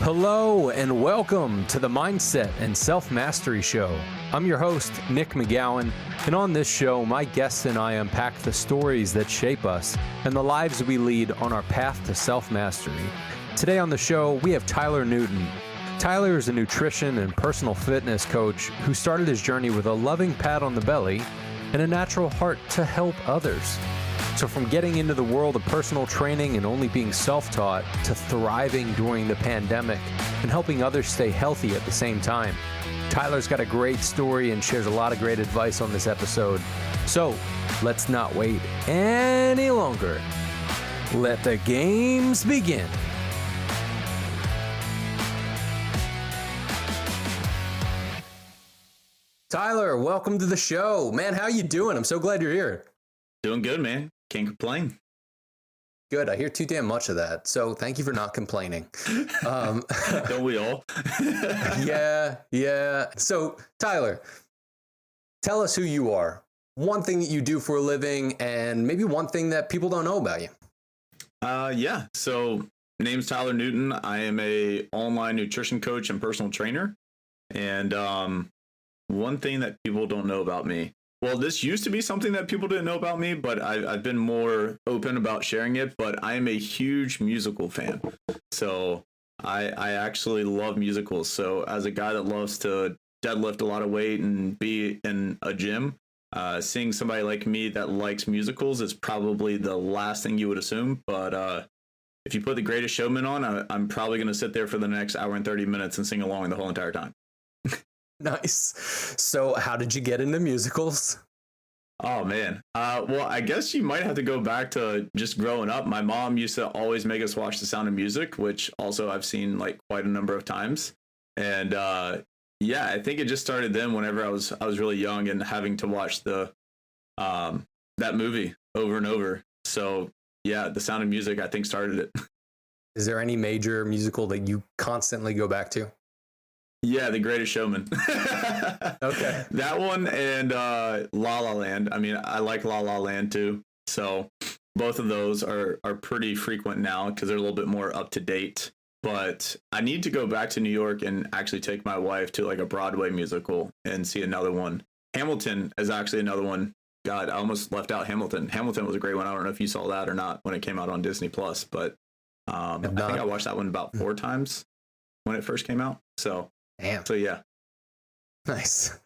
Hello and welcome to the Mindset and Self-Mastery Show. I'm your host, Nick McGowan, and on this show, my guests and I unpack the stories that shape us and the lives we lead on our path to self-mastery. Today on the show, we have Tyler Newton. Tyler is a nutrition and personal fitness coach who started his journey with a loving pat on the belly and a natural heart to help others. So from getting into the world of personal training and only being self-taught to thriving during the pandemic and helping others stay healthy at the same time, Tyler's got a great story and shares a lot of great advice on this episode. So let's not wait any longer. Let the games begin. Tyler, welcome to the show. Man, how you doing? I'm so glad you're here. Doing good, man. Can't complain. Good. I hear too damn much of that. So thank you for not complaining. Don't we all? Yeah. So Tyler, tell us who you are. One thing that you do for a living and maybe one thing that people don't know about you. So name's Tyler Newton. I am a online nutrition coach and personal trainer. And one thing that people don't know about me. Well, this used to be something that people didn't know about me, but I've been more open about sharing it. But I am a huge musical fan. So I actually love musicals. So as a guy that loves to deadlift a lot of weight and be in a gym, seeing somebody like me that likes musicals is probably the last thing you would assume. But if you put The Greatest Showman on, I'm probably going to sit there for the next hour and 30 minutes and sing along the whole entire time. Nice. So how did you get into musicals? Oh, man. Well, I guess you might have to go back to just growing up. My mom used to always make us watch The Sound of Music, which also I've seen like quite a number of times. And yeah, I think it just started then whenever I was really young and having to watch that movie over and over. So yeah, The Sound of Music, I think, started it. Is there any major musical that you constantly go back to? Yeah, The Greatest Showman. Okay. That one and La La Land. I mean, I like La La Land too. So both of those are pretty frequent now because they're a little bit more up to date. But I need to go back to New York and actually take my wife to like a Broadway musical and see another one. Hamilton is actually another one. God, I almost left out Hamilton. Hamilton was a great one. I don't know if you saw that or not when it came out on Disney Plus, but I think I watched that one about 4 times when it first came out. So damn. So yeah. Nice.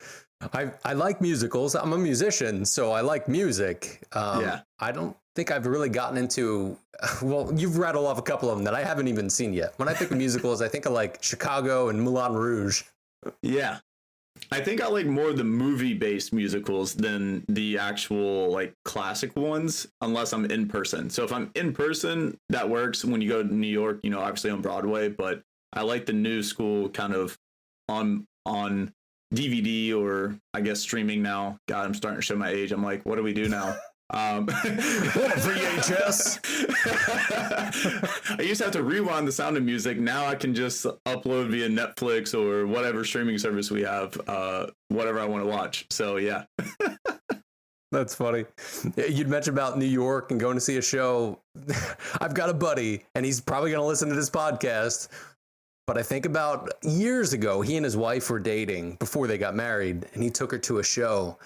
I like musicals. I'm a musician, so I like music. Yeah. I don't think I've really gotten into, well, you've rattled off a couple of them that I haven't even seen yet. When I think of musicals, I think of like Chicago and Moulin Rouge. Yeah. I think I like more the movie-based musicals than the actual like classic ones, unless I'm in person. So if I'm in person, that works. When you go to New York, you know, obviously on Broadway, but I like the new school kind of on DVD or I guess streaming now. God, I'm starting to show my age. I'm like, what do we do now? VHS. I used to have to rewind The Sound of Music. Now I can just upload via Netflix or whatever streaming service we have, whatever I want to watch. So yeah. That's funny. You'd mentioned about New York and going to see a show. I've got a buddy and he's probably going to listen to this podcast. But I think about years ago, he and his wife were dating before they got married, and he took her to a show,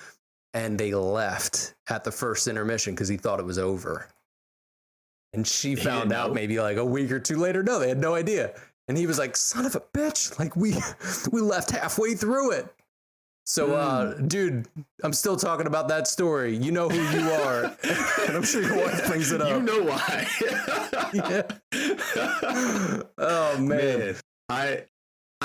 and they left at the first intermission because he thought it was over. And she found out maybe like a week or two later. No, they had no idea. And he was like, son of a bitch, like we left halfway through it. So, dude, I'm still talking about that story. You know who you are. And I'm sure your wife brings it up. You know why. Yeah. Oh, man. I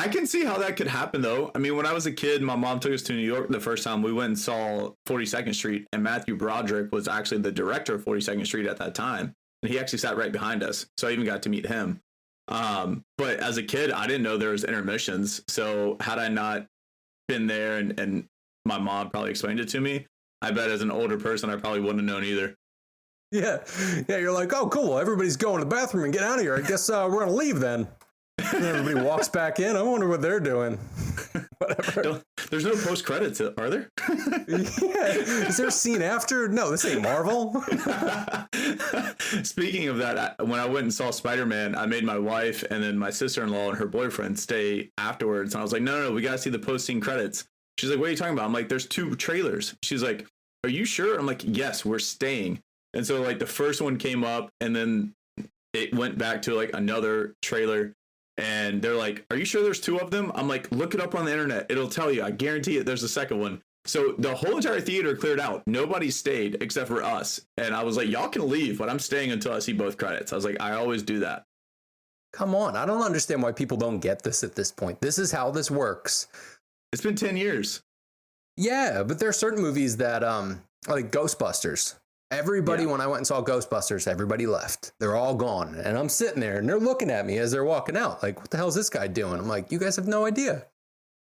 can see how that could happen, though. I mean, when I was a kid, my mom took us to New York the first time. We went and saw 42nd Street, and Matthew Broderick was actually the director of 42nd Street at that time. And he actually sat right behind us. So I even got to meet him. But as a kid, I didn't know there was intermissions. So had I not been there and my mom probably explained it to me, I bet as an older person, I probably wouldn't have known either. Yeah. You're like, oh, cool. Everybody's going to the bathroom and get out of here. I guess we're going to leave then. And everybody walks back in. I wonder what they're doing. whatever. There's no post credits, are there? Yeah. Is there a scene after? No, this ain't Marvel. Speaking of that, when I went and saw Spider-Man, I made my wife and then my sister-in-law and her boyfriend stay afterwards. And I was like, no, we got to see the post-scene credits. She's like, what are you talking about? I'm like, there's 2 trailers. She's like, are you sure? I'm like, yes, we're staying. And so like the first one came up and then it went back to like another trailer. And they're like, are you sure there's 2 of them? I'm like, look it up on the internet. It'll tell you. I guarantee it. There's a second one. So the whole entire theater cleared out. Nobody stayed except for us. And I was like, y'all can leave, but I'm staying until I see both credits. I was like, I always do that. Come on. I don't understand why people don't get this at this point. This is how this works. It's been 10 years. Yeah, but there are certain movies that, like Ghostbusters. Everybody, when I went and saw Ghostbusters, everybody left. They're all gone. And I'm sitting there and they're looking at me as they're walking out. Like, what the hell is this guy doing? I'm like, you guys have no idea.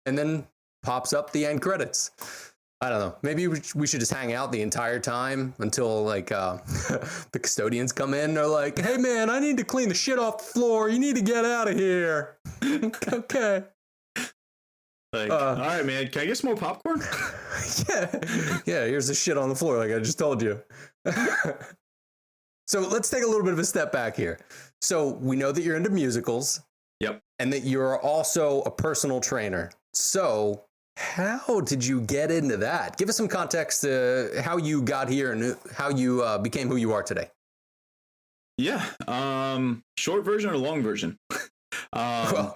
And then pops up the end credits. I don't know. Maybe we should just hang out the entire time until like the custodians come in. They're like, hey, man, I need to clean the shit off the floor. You need to get out of here. Okay. Like, all right, man, can I get some more popcorn? Yeah, here's the shit on the floor, like I just told you. So let's take a little bit of a step back here. So we know that you're into musicals. Yep. And that you're also a personal trainer. So how did you get into that? Give us some context to how you got here and how you became who you are today. Yeah. Short version or long version? Well,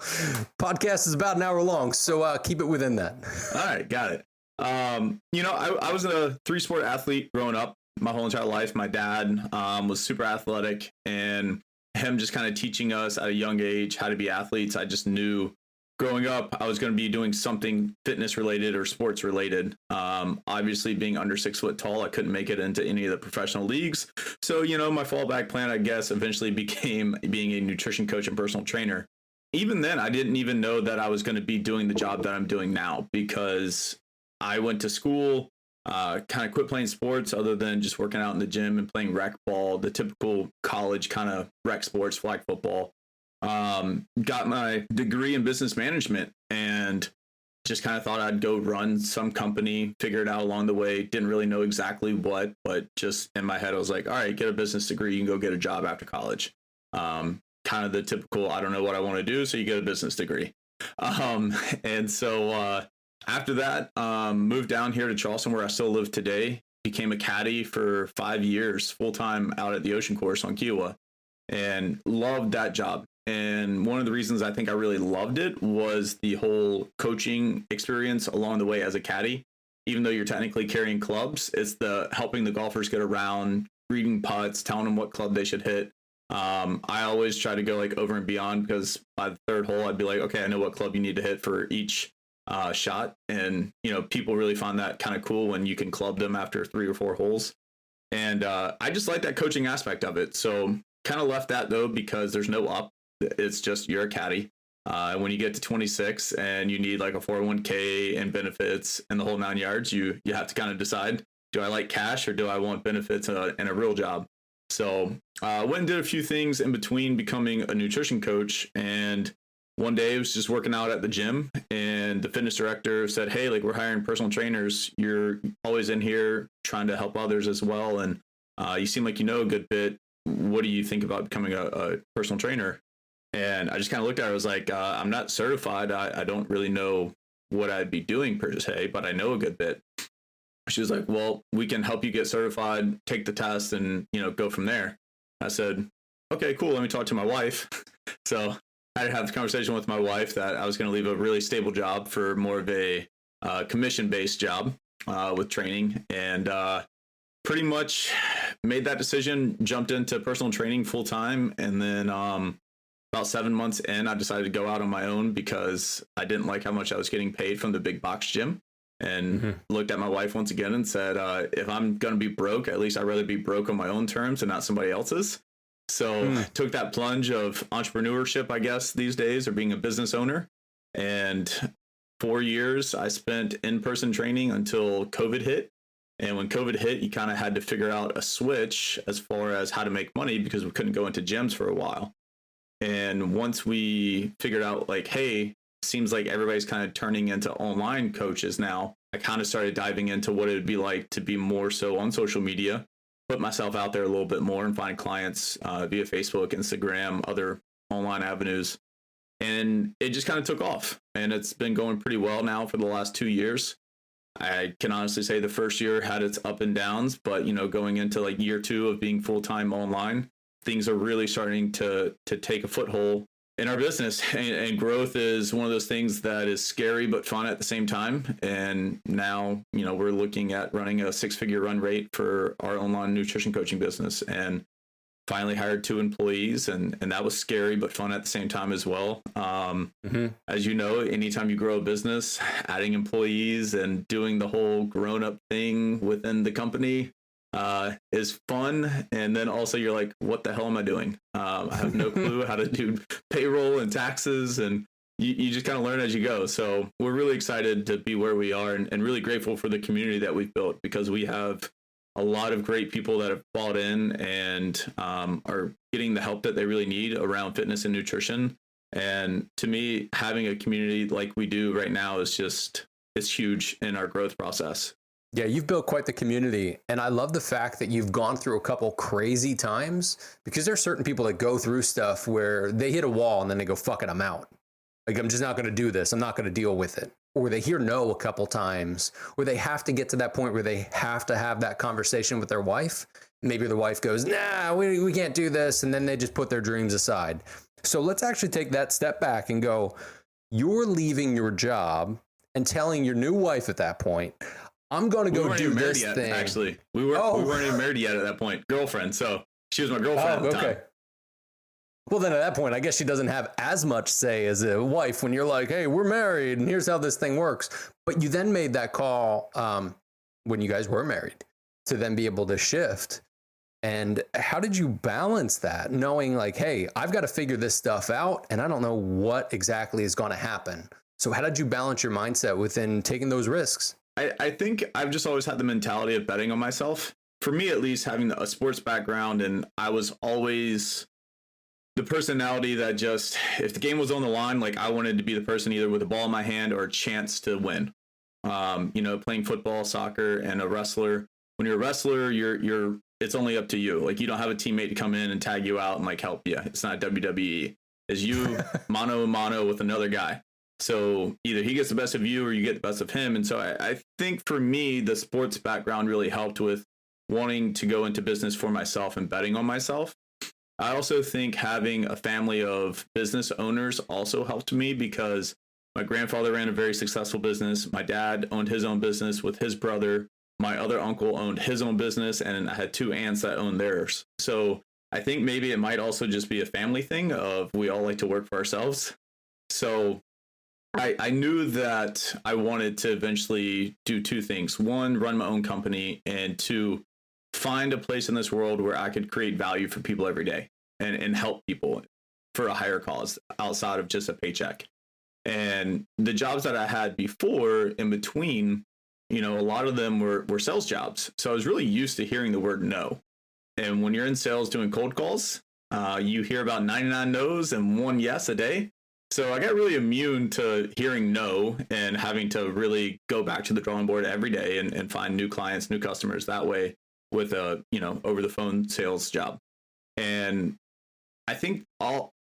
podcast is about an hour long, so keep it within that. All right, got it. I was a 3-sport athlete growing up my whole entire life. My dad was super athletic, and him just kind of teaching us at a young age how to be athletes. I just knew growing up I was going to be doing something fitness related or sports related. Obviously, being under 6 foot tall, I couldn't make it into any of the professional leagues. So, my fallback plan, I guess, eventually became being a nutrition coach and personal trainer. Even then, I didn't even know that I was going to be doing the job that I'm doing now, because I went to school, kind of quit playing sports other than just working out in the gym and playing rec ball, the typical college kind of rec sports, flag football. Got my degree in business management and just kind of thought I'd go run some company, figure it out along the way. Didn't really know exactly what, but just in my head, I was like, all right, get a business degree. You can go get a job after college. Kind of the typical, I don't know what I want to do, so you get a business degree. And so after that, moved down here to Charleston, where I still live today. Became a caddy for 5 years, full-time out at the Ocean Course on Kiowa, and loved that job. And one of the reasons I think I really loved it was the whole coaching experience along the way as a caddy. Even though you're technically carrying clubs, it's the helping the golfers get around, reading putts, telling them what club they should hit. I always try to go like over and beyond, because by the 3rd hole, I'd be like, okay, I know what club you need to hit for each shot. And, people really find that kind of cool when you can club them after 3 or 4 holes. And I just like that coaching aspect of it. So kind of left that though, because there's no up. It's just you're a caddy. When you get to 26 and you need like a 401k and benefits and the whole 9 yards, you have to kind of decide, do I like cash or do I want benefits and a real job? So went and did a few things in between becoming a nutrition coach. And one day I was just working out at the gym, and the fitness director said, hey, like, we're hiring personal trainers. You're always in here trying to help others as well. And you seem like you know a good bit. What do you think about becoming a personal trainer? And I just kind of looked at it. I was like, I'm not certified. I don't really know what I'd be doing per se, but I know a good bit. She was like, well, we can help you get certified, take the test, and, go from there. I said, okay, cool. Let me talk to my wife. So I had to have the conversation with my wife that I was going to leave a really stable job for more of a commission-based job with training, and pretty much made that decision, jumped into personal training full time. And then about 7 months in, I decided to go out on my own because I didn't like how much I was getting paid from the big box gym. And looked at my wife once again and said, if I'm going to be broke, at least I'd rather be broke on my own terms and not somebody else's. So took that plunge of entrepreneurship, I guess, these days, or being a business owner. And 4 years I spent in-person training until COVID hit. And when COVID hit, you kind of had to figure out a switch as far as how to make money, because we couldn't go into gyms for a while. And once we figured out, like, hey, seems like everybody's kind of turning into online coaches now, I kind of started diving into what it would be like to be more so on social media, put myself out there a little bit more and find clients via Facebook, Instagram, other online avenues. And it just kind of took off, and it's been going pretty well now for the last 2 years. I can honestly say the first year had its up and downs, but going into like year 2 of being full-time online, things are really starting to take a foothold in our business, and growth is one of those things that is scary but fun at the same time. And now, we're looking at running a 6-figure run rate for our online nutrition coaching business, and finally hired 2 employees, and that was scary but fun at the same time as well. As you know, anytime you grow a business, adding employees and doing the whole grown-up thing within the company is fun. And then also you're like, what the hell am I doing? I have no clue how to do payroll and taxes, and you just kind of learn as you go. So we're really excited to be where we are, and really grateful for the community that we've built, because we have a lot of great people that have bought in and are getting the help that they really need around fitness and nutrition. And to me, having a community like we do right now is it's huge in our growth process. Yeah, you've built quite the community. And I love the fact that you've gone through a couple crazy times, because there are certain people that go through stuff where they hit a wall and then they go, fuck it, I'm out. Like, I'm just not going to do this. I'm not going to deal with it. Or they hear no a couple times, or they have to get to that point where they have to have that conversation with their wife. Maybe the wife goes, nah, we can't do this. And then they just put their dreams aside. So let's actually take that step back and go, you're leaving your job and telling your new wife at that point, I'm going to go do this thing. Actually, we weren't even married yet at that point. Girlfriend. So she was my girlfriend at the time. Well, then at that point, I guess she doesn't have as much say as a wife when you're like, hey, we're married and here's how this thing works. But you then made that call when you guys were married to then be able to shift. And how did you balance that, knowing like, hey, I've got to figure this stuff out and I don't know what exactly is going to happen? So how did you balance your mindset within taking those risks? I think I've just always had the mentality of betting on myself. For me, at least, having a sports background, and I was always the personality that just, if the game was on the line, like I wanted to be the person either with a ball in my hand or a chance to win. Playing football, soccer, and a wrestler. When you're a wrestler, it's only up to you. Like, you don't have a teammate to come in and tag you out and like help you. It's not WWE. It's you mano a mano with another guy. So either he gets the best of you or you get the best of him. And so I think for me, the sports background really helped with wanting to go into business for myself and betting on myself. I also think having a family of business owners also helped me, because my grandfather ran a very successful business. My dad owned his own business with his brother. My other uncle owned his own business, and I had 2 aunts that owned theirs. So I think maybe it might also just be a family thing of we all like to work for ourselves. So I knew that I wanted to eventually do 2 things. 1, run my own company, and 2, find a place in this world where I could create value for people every day and help people for a higher cause outside of just a paycheck. And the jobs that I had before in between, a lot of them were sales jobs. So I was really used to hearing the word no. And when you're in sales doing cold calls, you hear about 99 no's and 1 yes a day. So I got really immune to hearing no and having to really go back to the drawing board every day and find new clients, new customers that way with a, over the phone sales job. And I think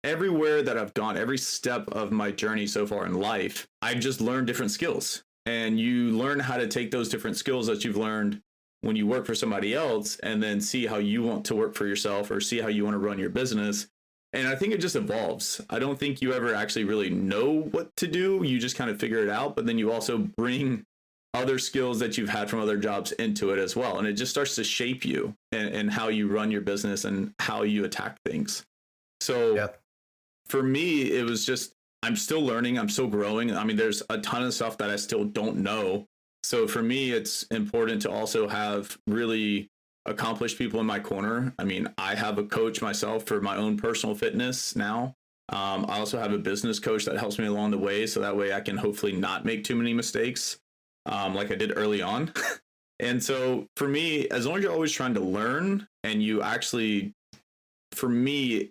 everywhere that I've gone, every step of my journey so far in life, I've just learned different skills. And you learn how to take those different skills that you've learned when you work for somebody else and then see how you want to work for yourself or see how you want to run your business. And I think it just evolves. I don't think you ever actually really know what to do. You just kind of figure it out, but then you also bring other skills that you've had from other jobs into it as well. And it just starts to shape you and how you run your business and how you attack things. So for me, it was just, I'm still learning. I'm still growing. I mean, there's a ton of stuff that I still don't know. So for me, it's important to also have really accomplished people in my corner. I mean, I have a coach myself for my own personal fitness now. I also have a business coach that helps me along the way. So that way I can hopefully not make too many mistakes like I did early on. And so for me, as long as you're always trying to learn and you actually, for me,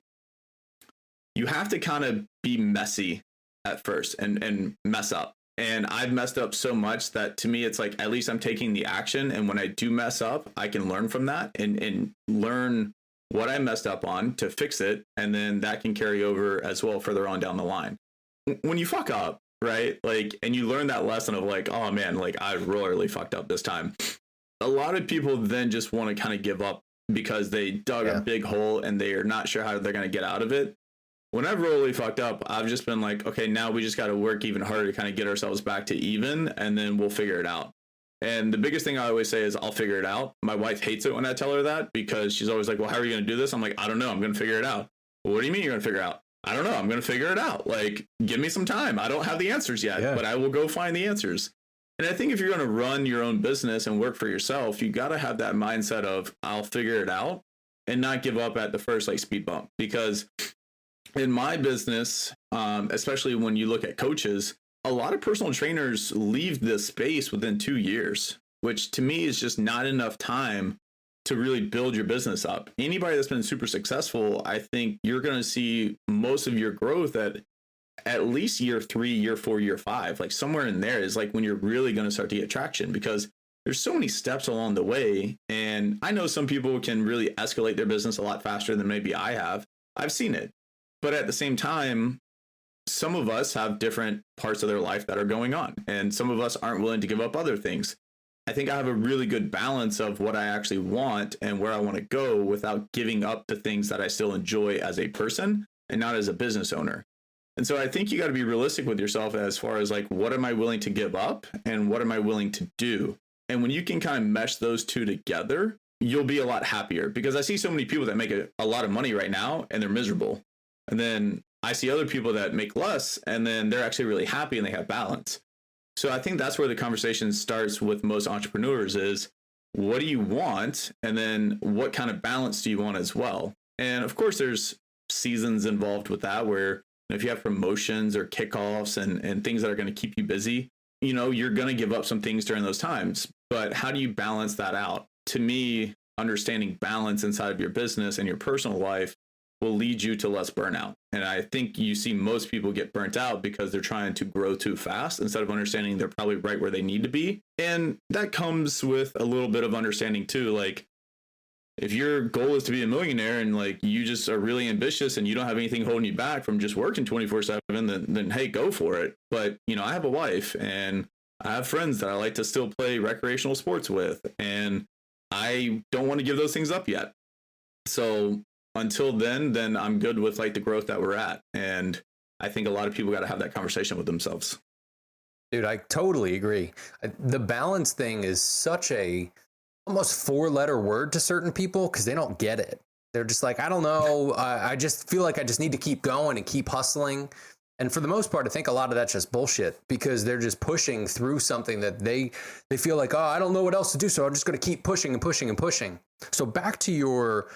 you have to kind of be messy at first and mess up. And I've messed up so much that to me, it's like, at least I'm taking the action. And when I do mess up, I can learn from that and learn what I messed up on to fix it. And then that can carry over as well further on down the line. When you fuck up, right? Like, and you learn that lesson of like, oh man, like I really fucked up this time. A lot of people then just want to kind of give up because they dug a big hole and they are not sure how they're going to get out of it. When I've really fucked up, I've just been like, okay, now we just got to work even harder to kind of get ourselves back to even, and then we'll figure it out. And the biggest thing I always say is I'll figure it out. My wife hates it when I tell her that because she's always like, well, how are you going to do this? I'm like, I don't know. I'm going to figure it out. Well, what do you mean you're going to figure it out? I don't know. I'm going to figure it out. Like, give me some time. I don't have the answers yet, but I will go find the answers. And I think if you're going to run your own business and work for yourself, you got to have that mindset of I'll figure it out and not give up at the first like speed bump. Because in my business, especially when you look at coaches, a lot of personal trainers leave this space within 2 years, which to me is just not enough time to really build your business up. Anybody that's been super successful, I think you're going to see most of your growth at least year 3, year 4, year 5, like somewhere in there is like when you're really going to start to get traction, because there's so many steps along the way. And I know some people can really escalate their business a lot faster than maybe I have. I've seen it. But at the same time, some of us have different parts of their life that are going on, and some of us aren't willing to give up other things. I think I have a really good balance of what I actually want and where I want to go without giving up the things that I still enjoy as a person and not as a business owner. And so I think you got to be realistic with yourself as far as like, what am I willing to give up and what am I willing to do? And when you can kind of mesh those two together, you'll be a lot happier, because I see so many people that make a lot of money right now and they're miserable. And then I see other people that make less and then they're actually really happy and they have balance. So I think that's where the conversation starts with most entrepreneurs is, what do you want? And then what kind of balance do you want as well? And of course, there's seasons involved with that, where if you have promotions or kickoffs and things that are going to keep you busy, you know, you're going to give up some things during those times. But how do you balance that out? To me, understanding balance inside of your business and your personal life will lead you to less burnout. And I think you see most people get burnt out because they're trying to grow too fast instead of understanding they're probably right where they need to be. And that comes with a little bit of understanding too. Like, if your goal is to be a millionaire and like you just are really ambitious and you don't have anything holding you back from just working 24/7, then hey, go for it. But, you know, I have a wife and I have friends that I like to still play recreational sports with, and I don't want to give those things up yet. So until then I'm good with like the growth that we're at. And I think a lot of people got to have that conversation with themselves. Dude, I totally agree. The balance thing is such a almost 4-letter word to certain people because they don't get it. They're just like, I don't know. I just feel like I just need to keep going and keep hustling. And for the most part, I think a lot of that's just bullshit, because they're just pushing through something that they feel like, oh, I don't know what else to do, so I'm just going to keep pushing and pushing and pushing. So back to your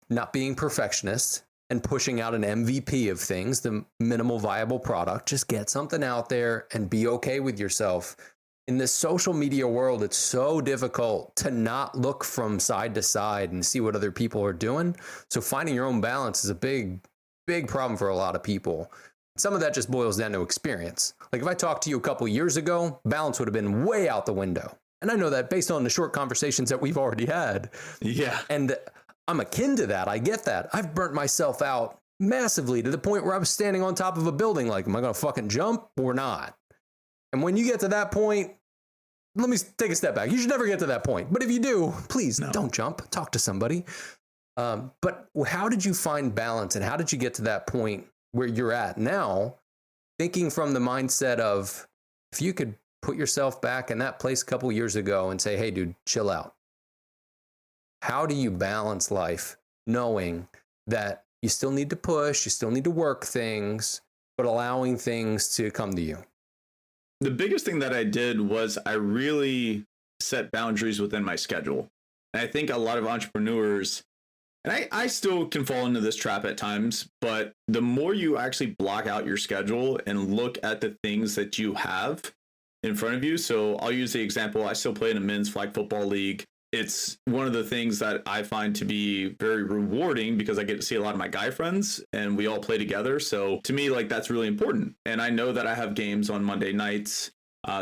not being perfectionist and pushing out an MVP of things, the minimal viable product. Just get something out there and be okay with yourself. In this social media world, it's so difficult to not look from side to side and see what other people are doing. So finding your own balance is a big, big problem for a lot of people. Some of that just boils down to experience. Like if I talked to you a couple years ago, balance would have been way out the window. And I know that based on the short conversations that we've already had. Yeah. And I'm akin to that. I get that. I've burnt myself out massively to the point where I was standing on top of a building like, am I going to fucking jump or not? And when you get to that point, let me take a step back. You should never get to that point. But if you do, please don't jump. Talk to somebody. But how did you find balance, and how did you get to that point where you're at now, thinking from the mindset of, if you could put yourself back in that place a couple years ago and say, hey, dude, chill out. How do you balance life knowing that you still need to push, you still need to work things, but allowing things to come to you? The biggest thing that I did was I really set boundaries within my schedule. And I think a lot of entrepreneurs, and I still can fall into this trap at times, but the more you actually block out your schedule and look at the things that you have in front of you. So I'll use the example, I still play in a men's flag football league. it's one of the things that I find to be very rewarding because I get to see a lot of my guy friends and we all play together. So to me, like that's really important. And I know that I have games on Monday nights,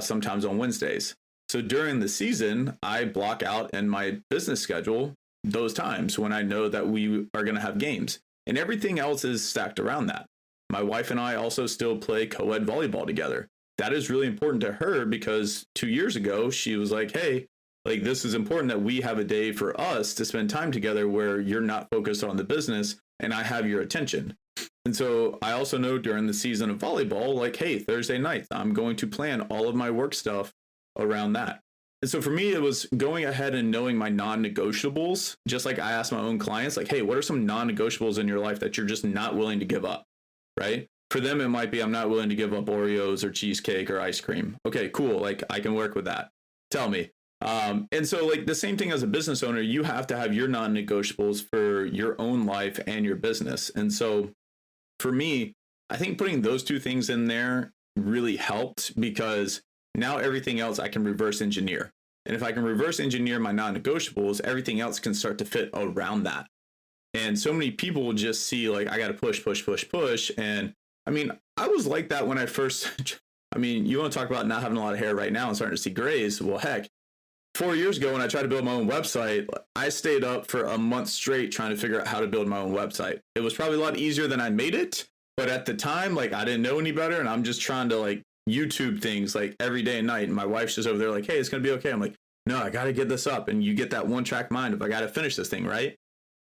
sometimes on Wednesdays. So during the season, I block out in my business schedule those times when I know that we are going to have games, and everything else is stacked around that. My wife and I also still play co-ed volleyball together. That is really important to her because 2 years ago, she was like, hey, like this is important that we have a day for us to spend time together where you're not focused on the business and I have your attention. And so I also know during the season of volleyball, like, hey, Thursday night, I'm going to plan all of my work stuff around that. And so for me, it was going ahead and knowing my non-negotiables, just like I ask my own clients, like, hey, what are some non-negotiables in your life that you're just not willing to give up, right? For them, it might be, I'm not willing to give up Oreos or cheesecake or ice cream. Okay, cool. Like I can work with that. Tell me. And so like the same thing as a business owner, you have to have your non-negotiables for your own life and your business. And so for me, I think putting those two things in there really helped because now everything else I can reverse engineer. And if I can reverse engineer my non-negotiables, everything else can start to fit around that. And so many people just see like, I got to push, push, push, push. And I mean, I was like that when I first, I mean, you want to talk about not having a lot of hair right now and starting to see grays. Well, heck, 4 years ago when I tried to build my own website, I stayed up for a month straight trying to figure out how to build my own website. It was probably a lot easier than I made it. But at the time, like I didn't know any better. And I'm just trying to like YouTube things like every day and night. And my wife's just over there like, hey, it's going to be okay. I'm like, no, I got to get this up. And you get that one track mind of I got to finish this thing, right?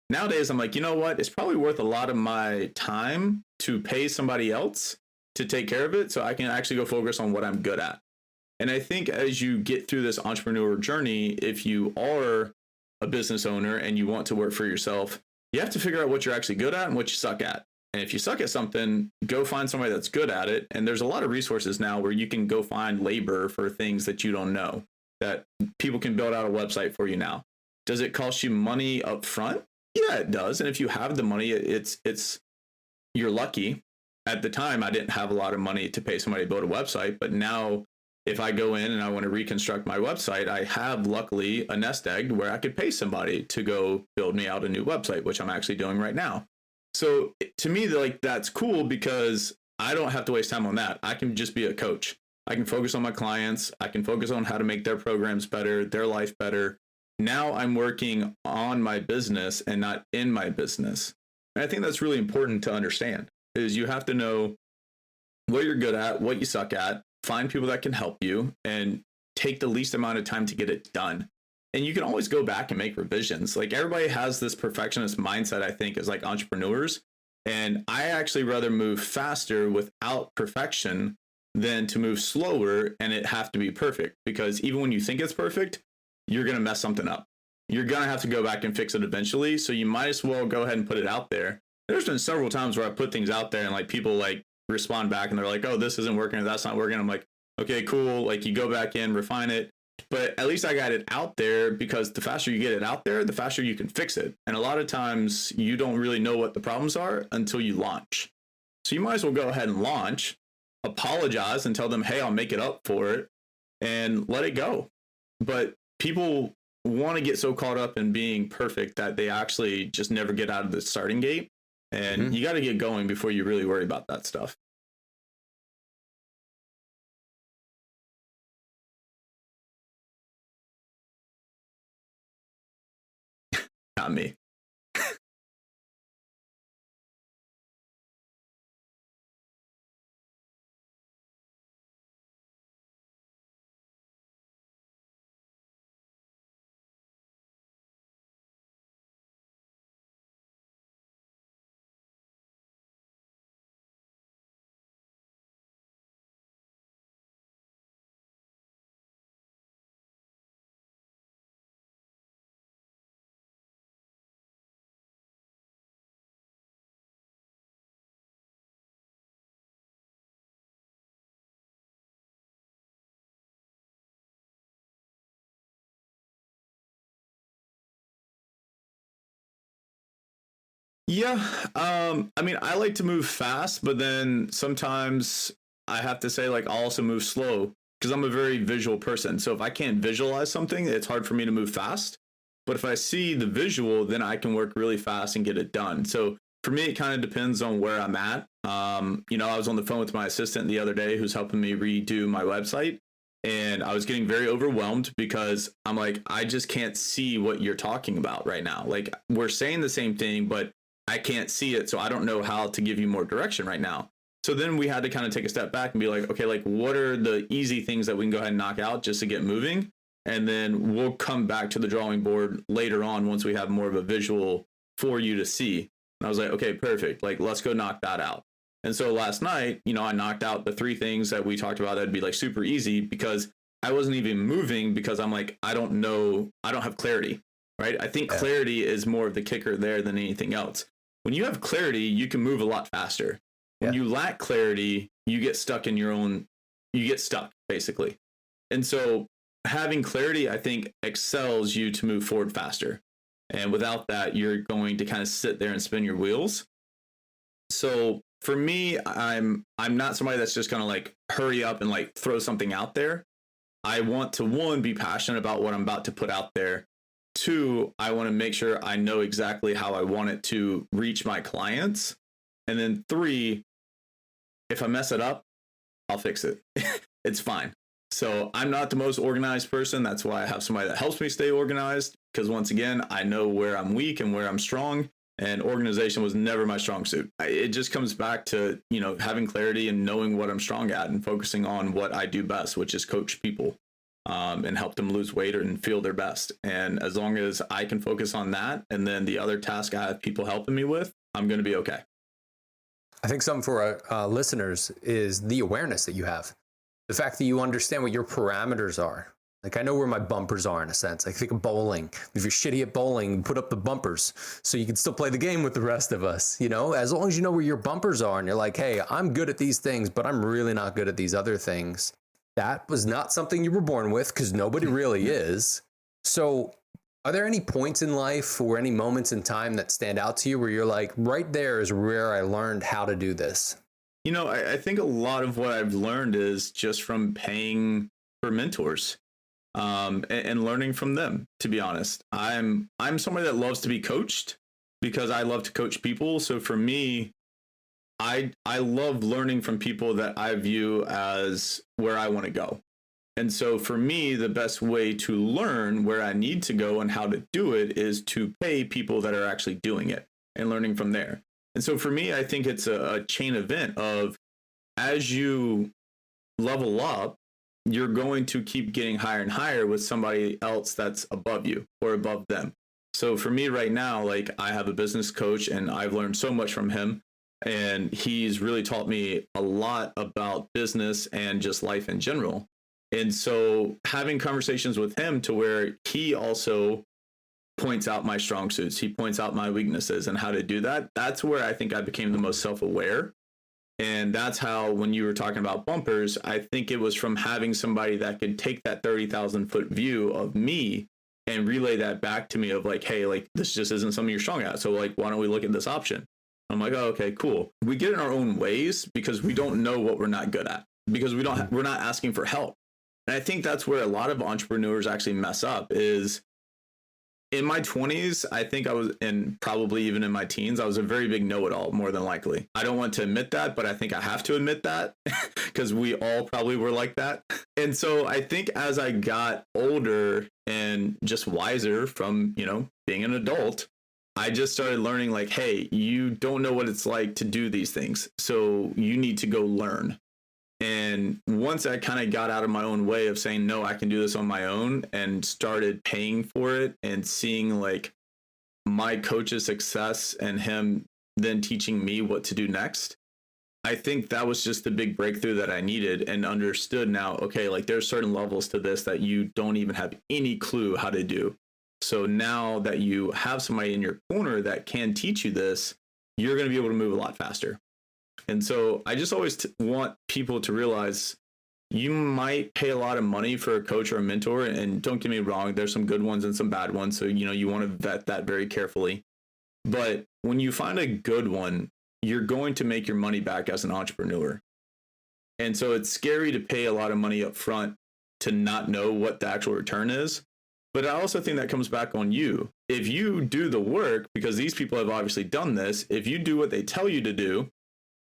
Nowadays, I'm like, you know what? It's probably worth a lot of my time to pay somebody else to take care of it so I can actually go focus on what I'm good at. And I think as you get through this entrepreneur journey, if you are a business owner and you want to work for yourself, you have to figure out what you're actually good at and what you suck at. And if you suck at something, go find somebody that's good at it. And there's a lot of resources now where you can go find labor for things that you don't know, that people can build out a website for you now. Does it cost you money up front? Yeah, it does. And if you have the money, it's you're lucky. At the time, I didn't have a lot of money to pay somebody to build a website, but now if I go in and I want to reconstruct my website, I have luckily a nest egg where I could pay somebody to go build me out a new website, which I'm actually doing right now. So to me, like that's cool because I don't have to waste time on that. I can just be a coach. I can focus on my clients. I can focus on how to make their programs better, their life better. Now I'm working on my business and not in my business. And I think that's really important to understand is you have to know what you're good at, what you suck at, find people that can help you and take the least amount of time to get it done. And you can always go back and make revisions. Like everybody has this perfectionist mindset, I think, as like entrepreneurs. And I actually rather move faster without perfection than to move slower and it have to be perfect. Because even when you think it's perfect, you're going to mess something up. You're going to have to go back and fix it eventually. So you might as well go ahead and put it out there. There's been several times where I put things out there and like people like respond back and they're like, oh, this isn't working or that's not working. I'm like, okay, cool. Like you go back in, refine it. But at least I got it out there because the faster you get it out there, the faster you can fix it. And a lot of times you don't really know what the problems are until you launch. So you might as well go ahead and launch, apologize and tell them, hey, I'll make it up for it and let it go. But people want to get so caught up in being perfect that they actually just never get out of the starting gate. And you got to get going before you really worry about that stuff. Not me. Yeah. I mean, I like to move fast, but then sometimes I have to say, like, I'll also move slow because I'm a very visual person. So if I can't visualize something, it's hard for me to move fast. But if I see the visual, then I can work really fast and get it done. So for me, it kind of depends on where I'm at. I was on the phone with my assistant the other day who's helping me redo my website. And I was getting very overwhelmed because I'm like, I just can't see what you're talking about right now. Like, we're saying the same thing, but I can't see it. So I don't know how to give you more direction right now. So then we had to kind of take a step back and be like, okay, like, what are the easy things that we can go ahead and knock out just to get moving? And then we'll come back to the drawing board later on once we have more of a visual for you to see. And I was like, okay, perfect. Like, let's go knock that out. And so last night, I knocked out the 3 things that we talked about that'd be like super easy because I wasn't even moving because I'm like, I don't know. I don't have clarity, right? I think clarity is more of the kicker there than anything else. When you have clarity, you can move a lot faster. When you lack clarity, you get stuck in you get stuck basically. And so having clarity, I think, excels you to move forward faster. And without that, you're going to kind of sit there and spin your wheels. So for me, I'm not somebody that's just going to like hurry up and like throw something out there. I want to, 1, be passionate about what I'm about to put out there. 2, I want to make sure I know exactly how I want it to reach my clients. And then 3, if I mess it up, I'll fix it. It's fine. So I'm not the most organized person. That's why I have somebody that helps me stay organized. Because once again, I know where I'm weak and where I'm strong. And organization was never my strong suit. It just comes back to, having clarity and knowing what I'm strong at and focusing on what I do best, which is coach people and help them lose weight and feel their best. And as long as I can focus on that, and then the other task I have people helping me with, I'm going to be okay. I think something for our listeners is the awareness that you have. The fact that you understand what your parameters are. Like, I know where my bumpers are in a sense. I think of bowling. If you're shitty at bowling, put up the bumpers so you can still play the game with the rest of us. As long as you know where your bumpers are and you're like, hey, I'm good at these things, but I'm really not good at these other things. That was not something you were born with, because nobody really is. So are there any points in life or any moments in time that stand out to you where you're like, right there is where I learned how to do this? I think a lot of what I've learned is just from paying for mentors. And learning from them, to be honest. I'm somebody that loves to be coached because I love to coach people. So for me, I love learning from people that I view as where I want to go. And so for me, the best way to learn where I need to go and how to do it is to pay people that are actually doing it and learning from there. And so for me, I think it's a chain event of, as you level up, you're going to keep getting higher and higher with somebody else that's above you or above them. So for me right now, like, I have a business coach and I've learned so much from him, and he's really taught me a lot about business and just life in general. And so having conversations with him to where he also points out my strong suits, he points out my weaknesses and how to do that. That's where I think I became the most self-aware. And that's how, when you were talking about bumpers, I think it was from having somebody that could take that 30,000 foot view of me and relay that back to me of like, hey, like, this just isn't something you're strong at. So like, why don't we look at this option? I'm like, oh, okay, cool. We get in our own ways because we don't know what we're not good at, because we're not asking for help. And I think that's where a lot of entrepreneurs actually mess up is, in my 20s, I think I was, and probably even in my teens, I was a very big know-it-all, more than likely. I don't want to admit that, but I think I have to admit that because we all probably were like that. And so I think as I got older and just wiser from, being an adult, I just started learning like, hey, you don't know what it's like to do these things. So you need to go learn. And once I kind of got out of my own way of saying, no, I can do this on my own, and started paying for it and seeing like my coach's success and him then teaching me what to do next, I think that was just the big breakthrough that I needed, and understood now, okay, like, there's certain levels to this that you don't even have any clue how to do. So now that you have somebody in your corner that can teach you this, you're going to be able to move a lot faster. And so I just always want people to realize, you might pay a lot of money for a coach or a mentor. And don't get me wrong, there's some good ones and some bad ones. So, you want to vet that very carefully. But when you find a good one, you're going to make your money back as an entrepreneur. And so it's scary to pay a lot of money up front to not know what the actual return is. But I also think that comes back on you. If you do the work, because these people have obviously done this, if you do what they tell you to do,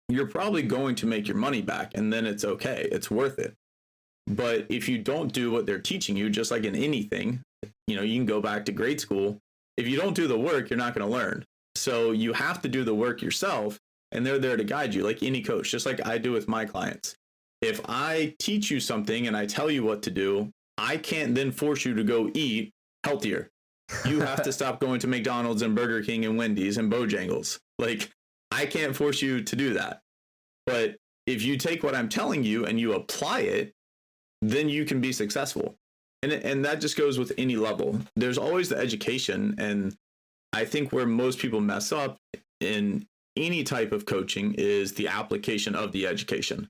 you're probably going to make your money back, and then it's okay. It's worth it. But if you don't do what they're teaching you, just like in anything, you can go back to grade school. If you don't do the work, you're not going to learn. So you have to do the work yourself, and they're there to guide you like any coach, just like I do with my clients. If I teach you something and I tell you what to do, I can't then force you to go eat healthier. You have to stop going to McDonald's and Burger King and Wendy's and Bojangles. Like, I can't force you to do that. But if you take what I'm telling you and you apply it, then you can be successful. And that just goes with any level. There's always the education. And I think where most people mess up in any type of coaching is the application of the education.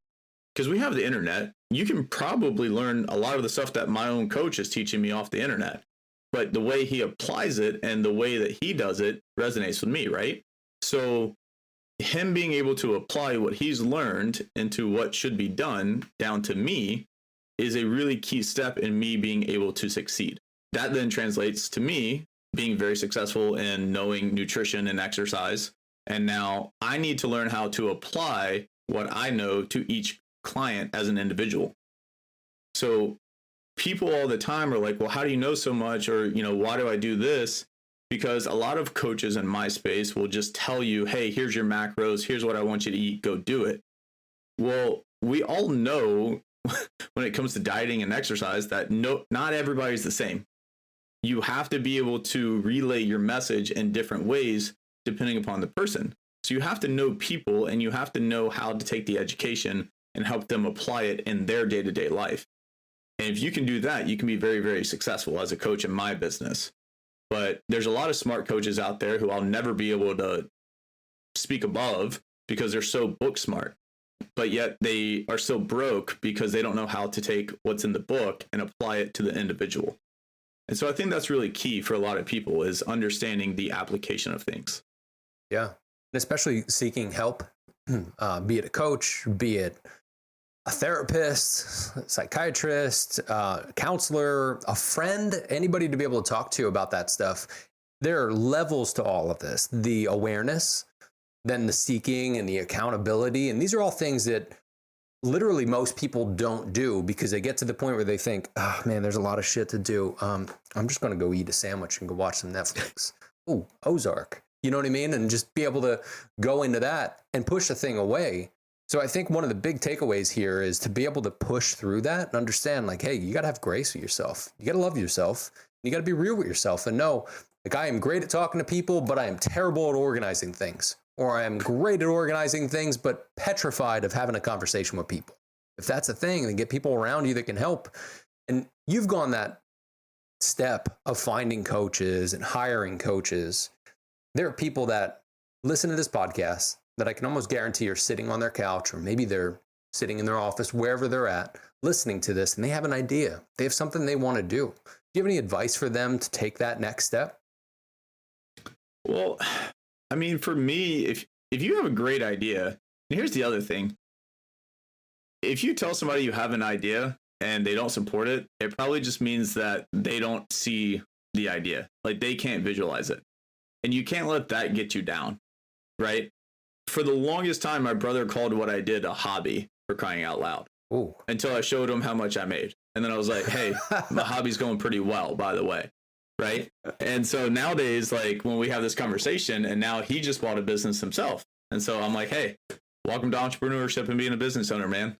Because we have the internet. You can probably learn a lot of the stuff that my own coach is teaching me off the internet. But the way he applies it and the way that he does it resonates with me, right? So him being able to apply what he's learned into what should be done down to me is a really key step in me being able to succeed. That then translates to me being very successful in knowing nutrition and exercise. And now I need to learn how to apply what I know to each client as an individual. So people all the time are like, well, how do you know so much? Or, why do I do this? Because a lot of coaches in my space will just tell you, hey, here's your macros. Here's what I want you to eat. Go do it. Well, we all know when it comes to dieting and exercise that not everybody's the same. You have to be able to relay your message in different ways depending upon the person. So you have to know people, and you have to know how to take the education and help them apply it in their day-to-day life. And if you can do that, you can be very, very successful as a coach in my business. But there's a lot of smart coaches out there who I'll never be able to speak above because they're so book smart, but yet they are so broke because they don't know how to take what's in the book and apply it to the individual. And so I think that's really key for a lot of people, is understanding the application of things. Yeah. And especially seeking help, be it a coach, be it a therapist, psychiatrist, counselor, a friend, anybody to be able to talk to about that stuff. There are levels to all of this. The awareness, then the seeking and the accountability. And these are all things that literally most people don't do because they get to the point where they think, oh man, there's a lot of shit to do. I'm just going to go eat a sandwich and go watch some Netflix. Ooh, Ozark. You know what I mean? And just be able to go into that and push the thing away. So I think one of the big takeaways here is to be able to push through that and understand, like, hey, you got to have grace with yourself. You got to love yourself. You got to be real with yourself and know, like, I am great at talking to people, but I am terrible at organizing things. Or I am great at organizing things, but petrified of having a conversation with people. If that's a thing, then get people around you that can help. And you've gone that step of finding coaches and hiring coaches. There are people that listen to this podcast that I can almost guarantee are sitting on their couch, or maybe they're sitting in their office, wherever they're at, listening to this, and they have an idea. They have something they want to do. Do you have any advice for them to take that next step? Well, I mean, for me, if you have a great idea, and here's the other thing. If you tell somebody you have an idea and they don't support it, it probably just means that they don't see the idea. Like, they can't visualize it. And you can't let that get you down, right? For the longest time, my brother called what I did a hobby, for crying out loud. Ooh. Until I showed him how much I made. And then I was like, hey, my hobby's going pretty well, by the way. Right. And so nowadays, like, when we have this conversation, and now he just bought a business himself. And so I'm like, hey, welcome to entrepreneurship and being a business owner, man.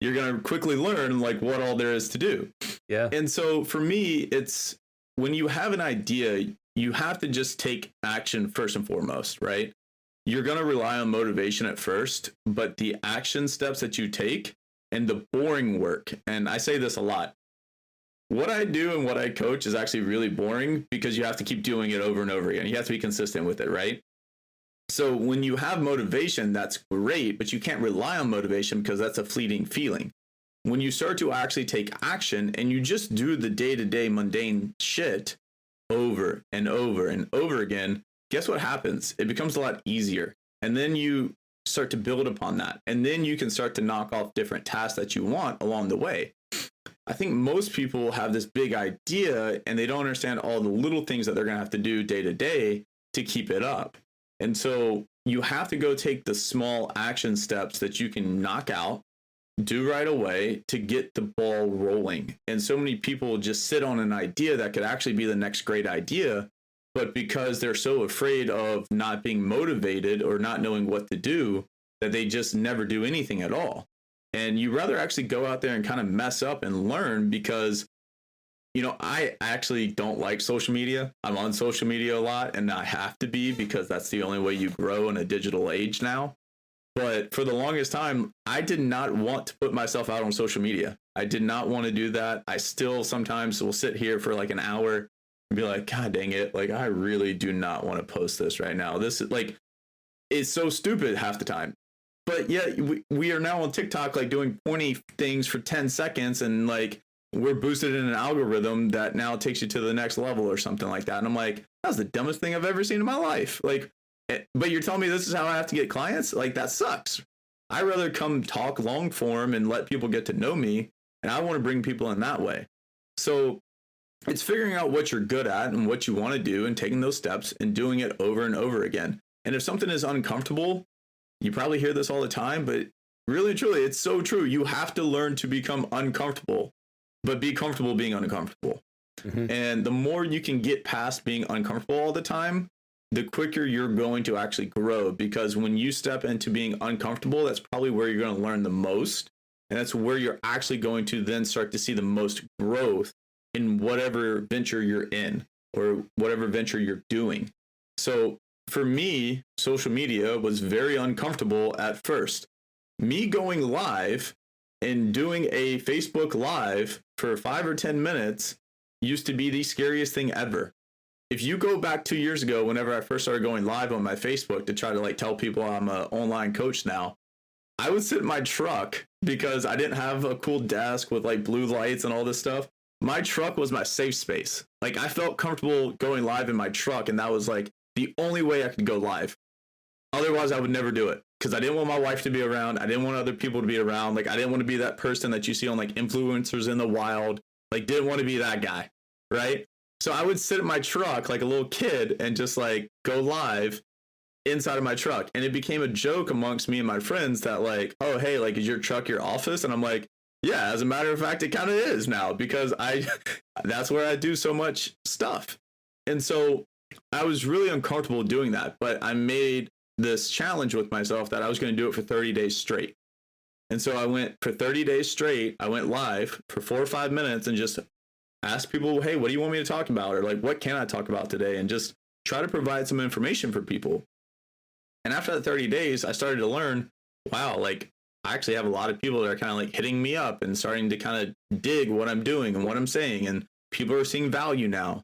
You're going to quickly learn, like, what all there is to do. Yeah. And so for me, it's when you have an idea, you have to just take action first and foremost, right? You're going to rely on motivation at first, but the action steps that you take and the boring work, and I say this a lot, what I do and what I coach is actually really boring because you have to keep doing it over and over again. You have to be consistent with it, right? So when you have motivation, that's great, but you can't rely on motivation because that's a fleeting feeling. When you start to actually take action and you just do the day-to-day mundane shit over and over and over again, guess what happens? It becomes a lot easier. And then you start to build upon that. And then you can start to knock off different tasks that you want along the way. I think most people have this big idea and they don't understand all the little things that they're going to have to do day to day to keep it up. And so you have to go take the small action steps that you can knock out, do right away to get the ball rolling. And so many people just sit on an idea that could actually be the next great idea, but because they're so afraid of not being motivated or not knowing what to do, that they just never do anything at all. And you rather actually go out there and kind of mess up and learn, because I actually don't like social media. I'm on social media a lot, and I have to be, because that's the only way you grow in a digital age now. But for the longest time, I did not want to put myself out on social media. I did not want to do that. I still sometimes will sit here for like an hour and be like, God dang it. Like, I really do not want to post this right now. This is like, it's so stupid half the time. But yeah, we are now on TikTok, like doing pointy things for 10 seconds. And like, we're boosted in an algorithm that now takes you to the next level or something like that. And I'm like, that's the dumbest thing I've ever seen in my life. Like, but you're telling me this is how I have to get clients? Like, that sucks. I'd rather come talk long form and let people get to know me. And I want to bring people in that way. So it's figuring out what you're good at and what you want to do and taking those steps and doing it over and over again. And if something is uncomfortable, you probably hear this all the time, but really, truly, it's so true. You have to learn to become uncomfortable, but be comfortable being uncomfortable. Mm-hmm. And the more you can get past being uncomfortable all the time, the quicker you're going to actually grow. Because when you step into being uncomfortable, that's probably where you're going to learn the most. And that's where you're actually going to then start to see the most growth in whatever venture you're in or whatever venture you're doing. So for me, social media was very uncomfortable at first. Me going live and doing a Facebook Live for 5 or 10 minutes used to be the scariest thing ever. If you go back 2 years ago, whenever I first started going live on my Facebook to try to like tell people I'm an online coach now, I would sit in my truck because I didn't have a cool desk with like blue lights and all this stuff. My truck was my safe space. Like, I felt comfortable going live in my truck, and that was like the only way I could go live. Otherwise, I would never do it because I didn't want my wife to be around. I didn't want other people to be around. Like, I didn't want to be that person that you see on like influencers in the wild. Like, didn't want to be that guy, right? So I would sit in my truck like a little kid and just like go live inside of my truck. And it became a joke amongst me and my friends that like, oh, hey, like, is your truck your office? And I'm like, yeah, as a matter of fact, it kind of is now, because that's where I do so much stuff. And so I was really uncomfortable doing that, but I made this challenge with myself that I was going to do it for 30 days straight. And so I went for 30 days straight. I went live for 4 or 5 minutes and just asked people, hey, what do you want me to talk about? Or like, what can I talk about today? And just try to provide some information for people. And after that 30 days, I started to learn, wow, like, I actually have a lot of people that are kind of like hitting me up and starting to kind of dig what I'm doing and what I'm saying. And people are seeing value now.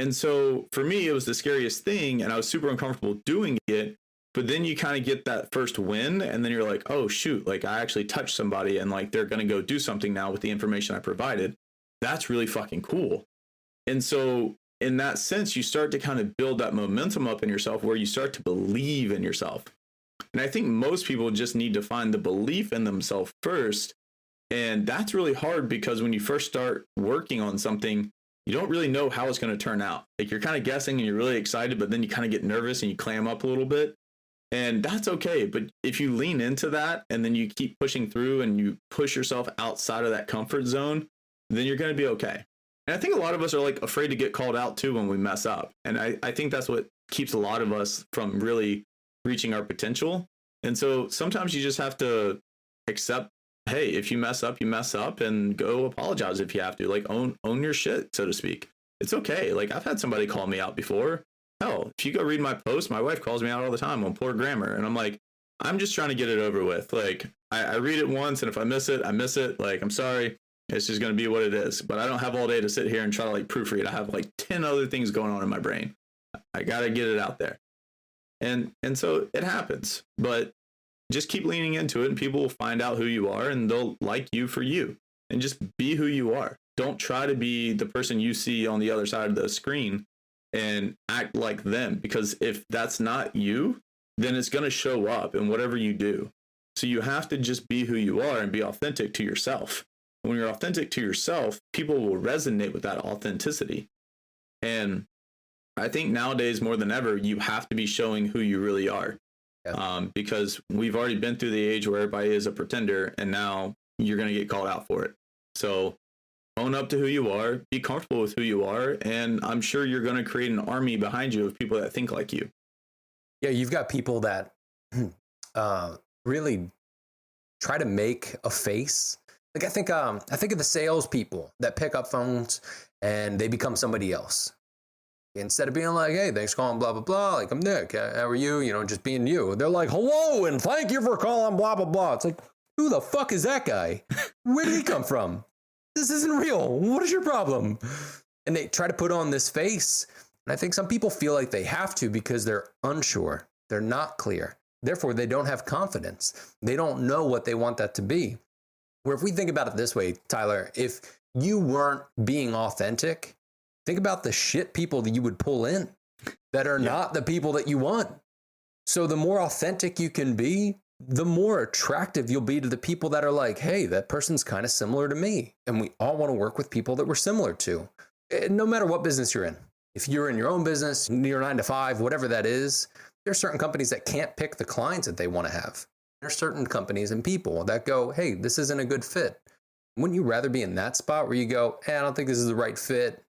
And so for me, it was the scariest thing. And I was super uncomfortable doing it. But then you kind of get that first win. And then you're like, oh, shoot, like, I actually touched somebody and like they're going to go do something now with the information I provided. That's really fucking cool. And so in that sense, you start to kind of build that momentum up in yourself where you start to believe in yourself. And I think most people just need to find the belief in themselves first. And that's really hard because when you first start working on something, you don't really know how it's going to turn out. Like, you're kind of guessing and you're really excited, but then you kind of get nervous and you clam up a little bit. And that's okay. But if you lean into that and then you keep pushing through and you push yourself outside of that comfort zone, then you're going to be okay. And I think a lot of us are like afraid to get called out too when we mess up. And I think that's what keeps a lot of us from really reaching our potential. And so sometimes you just have to accept, hey, if you mess up, and go apologize if you have to. Like, own your shit, so to speak. It's okay. Like, I've had somebody call me out before. Hell, if you go read my post, my wife calls me out all the time on poor grammar. And I'm like, I'm just trying to get it over with. Like, I read it once, and if I miss it, I miss it. Like, I'm sorry. It's just going to be what it is. But I don't have all day to sit here and try to like proofread. I have like 10 other things going on in my brain. I got to get it out there. And so it happens, but just keep leaning into it and people will find out who you are and they'll like you for you, and just be who you are. Don't try to be the person you see on the other side of the screen and act like them, because if that's not you, then it's going to show up in whatever you do. So you have to just be who you are and be authentic to yourself. when you're authentic to yourself, people will resonate with that authenticity. And I think nowadays more than ever, you have to be showing who you really are. Yeah. Because we've already been through the age where everybody is a pretender, and now you're going to get called out for it. So own up to who you are, be comfortable with who you are, and I'm sure you're going to create an army behind you of people that think like you. Yeah, you've got people that really try to make a face. Like I think of the salespeople that pick up phones and they become somebody else. Instead of being like, hey, thanks for calling, blah, blah, blah. Like, I'm Nick. How are you? You know, just being you. They're like, hello, and thank you for calling, blah, blah, blah. It's like, who the fuck is that guy? Where did he come from? This isn't real. What is your problem? And they try to put on this face. And I think some people feel like they have to because they're unsure. They're not clear. Therefore, they don't have confidence. They don't know what they want that to be. Where if we think about it this way, Tyler, if you weren't being authentic, think about the shit people that you would pull in that are not the people that you want. So the more authentic you can be, the more attractive you'll be to the people that are like, hey, that person's kind of similar to me. And we all want to work with people that we're similar to, no matter what business you're in. If you're in your own business, your 9 to 5, whatever that is, there are certain companies that can't pick the clients that they want to have. There are certain companies and people that go, hey, this isn't a good fit. Wouldn't you rather be in that spot where you go, hey, I don't think this is the right fit?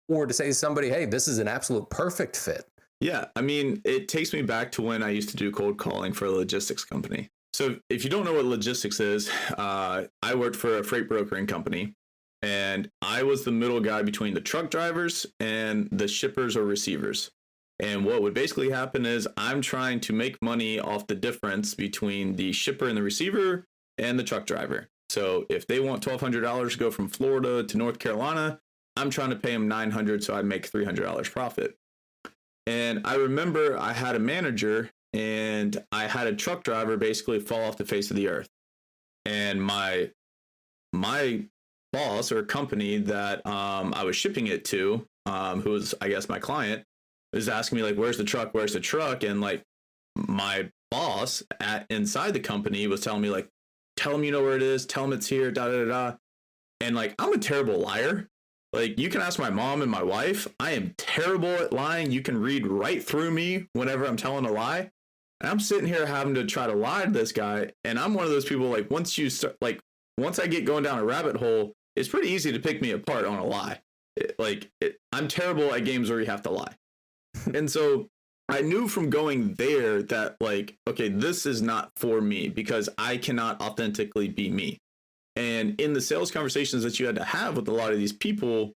Or to say to somebody, hey, this is an absolute perfect fit. Yeah, I mean, it takes me back to when I used to do cold calling for a logistics company. So if you don't know what logistics is, I worked for a freight brokering company, and I was the middle guy between the truck drivers and the shippers or receivers. And what would basically happen is I'm trying to make money off the difference between the shipper and the receiver and the truck driver. So if they want $1,200 to go from Florida to North Carolina, I'm trying to pay them $900 so I'd make $300 profit. And I remember I had a manager and I had a truck driver basically fall off the face of the earth. And my boss or company that I was shipping it to, who was, I guess, my client, was asking me like, where's the truck? Where's the truck? And like my boss inside the company was telling me like, tell him you know where it is. Tell him it's here, da, da, da, da. And like, I'm a terrible liar. Like, you can ask my mom and my wife. I am terrible at lying. You can read right through me whenever I'm telling a lie. And I'm sitting here having to try to lie to this guy. And I'm one of those people, like, once I get going down a rabbit hole, it's pretty easy to pick me apart on a lie. I'm terrible at games where you have to lie. And so I knew from going there that, like, okay, this is not for me because I cannot authentically be me. And in the sales conversations that you had to have with a lot of these people,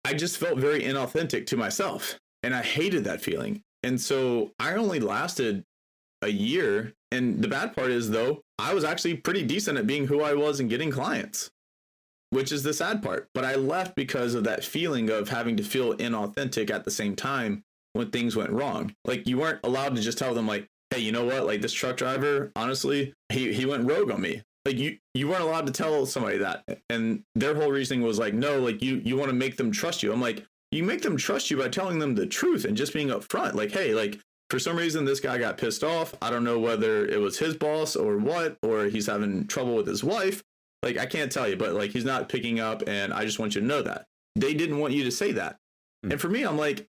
I just felt very inauthentic to myself. And I hated that feeling. And so I only lasted a year. And the bad part is, though, I was actually pretty decent at being who I was and getting clients, which is the sad part. But I left because of that feeling of having to feel inauthentic at the same time when things went wrong. Like, you weren't allowed to just tell them, like, hey, you know what? Like, this truck driver, honestly, he went rogue on me. Like, you weren't allowed to tell somebody that. And their whole reasoning was like, no, like, you want to make them trust you. I'm like, you make them trust you by telling them the truth and just being upfront. Like, hey, like, for some reason, this guy got pissed off. I don't know whether it was his boss or what, or he's having trouble with his wife. Like, I can't tell you, but like, he's not picking up. And I just want you to know that. They didn't want you to say that. And for me, I'm like,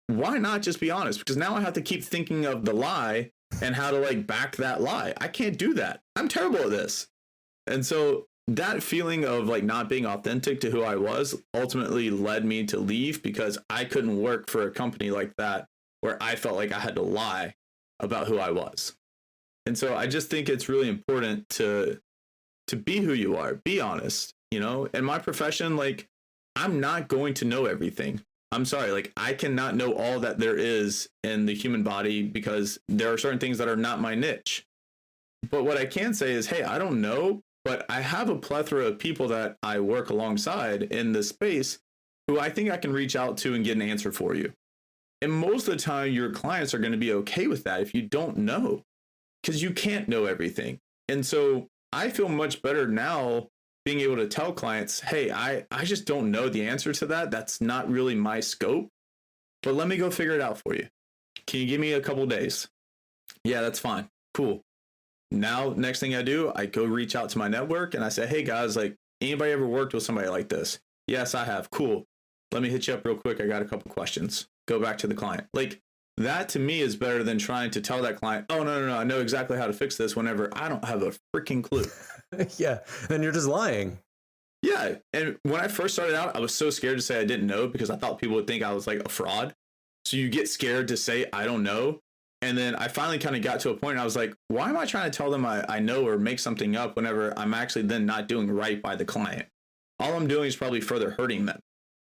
why not just be honest? Because now I have to keep thinking of the lie and how to like back that lie. I can't do that. I'm terrible at this. And so that feeling of like not being authentic to who I was ultimately led me to leave because I couldn't work for a company like that where I felt like I had to lie about who I was. And so I just think it's really important to be who you are, be honest, you know. In my profession, like, I'm not going to know everything. I'm sorry, like, I cannot know all that there is in the human body because there are certain things that are not my niche. But what I can say is, hey, I don't know, but I have a plethora of people that I work alongside in this space who I think I can reach out to and get an answer for you. And most of the time, your clients are going to be okay with that if you don't know, because you can't know everything. And so I feel much better now being able to tell clients, hey, I just don't know the answer to that. That's not really my scope, but let me go figure it out for you. Can you give me a couple days? Yeah, that's fine. Cool. Now, next thing I do, I go reach out to my network and I say, hey guys, like, anybody ever worked with somebody like this? Yes, I have. Cool. Let me hit you up real quick. I got a couple questions. Go back to the client. Like, that to me is better than trying to tell that client, oh, no, I know exactly how to fix this whenever I don't have a freaking clue. Yeah. Then you're just lying. Yeah. And when I first started out, I was so scared to say I didn't know because I thought people would think I was like a fraud. So you get scared to say, I don't know. And then I finally kind of got to a point and I was like, why am I trying to tell them I know or make something up whenever I'm actually then not doing right by the client? All I'm doing is probably further hurting them.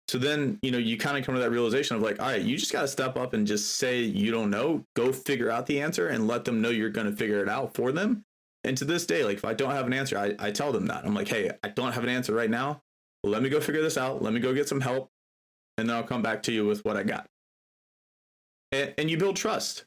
So then, you kind of come to that realization of like, all right, you just got to step up and just say you don't know, go figure out the answer and let them know you're going to figure it out for them. And to this day, like if I don't have an answer, I tell them that. I'm like, hey, I don't have an answer right now. Let me go figure this out. Let me go get some help. And then I'll come back to you with what I got. And you build trust.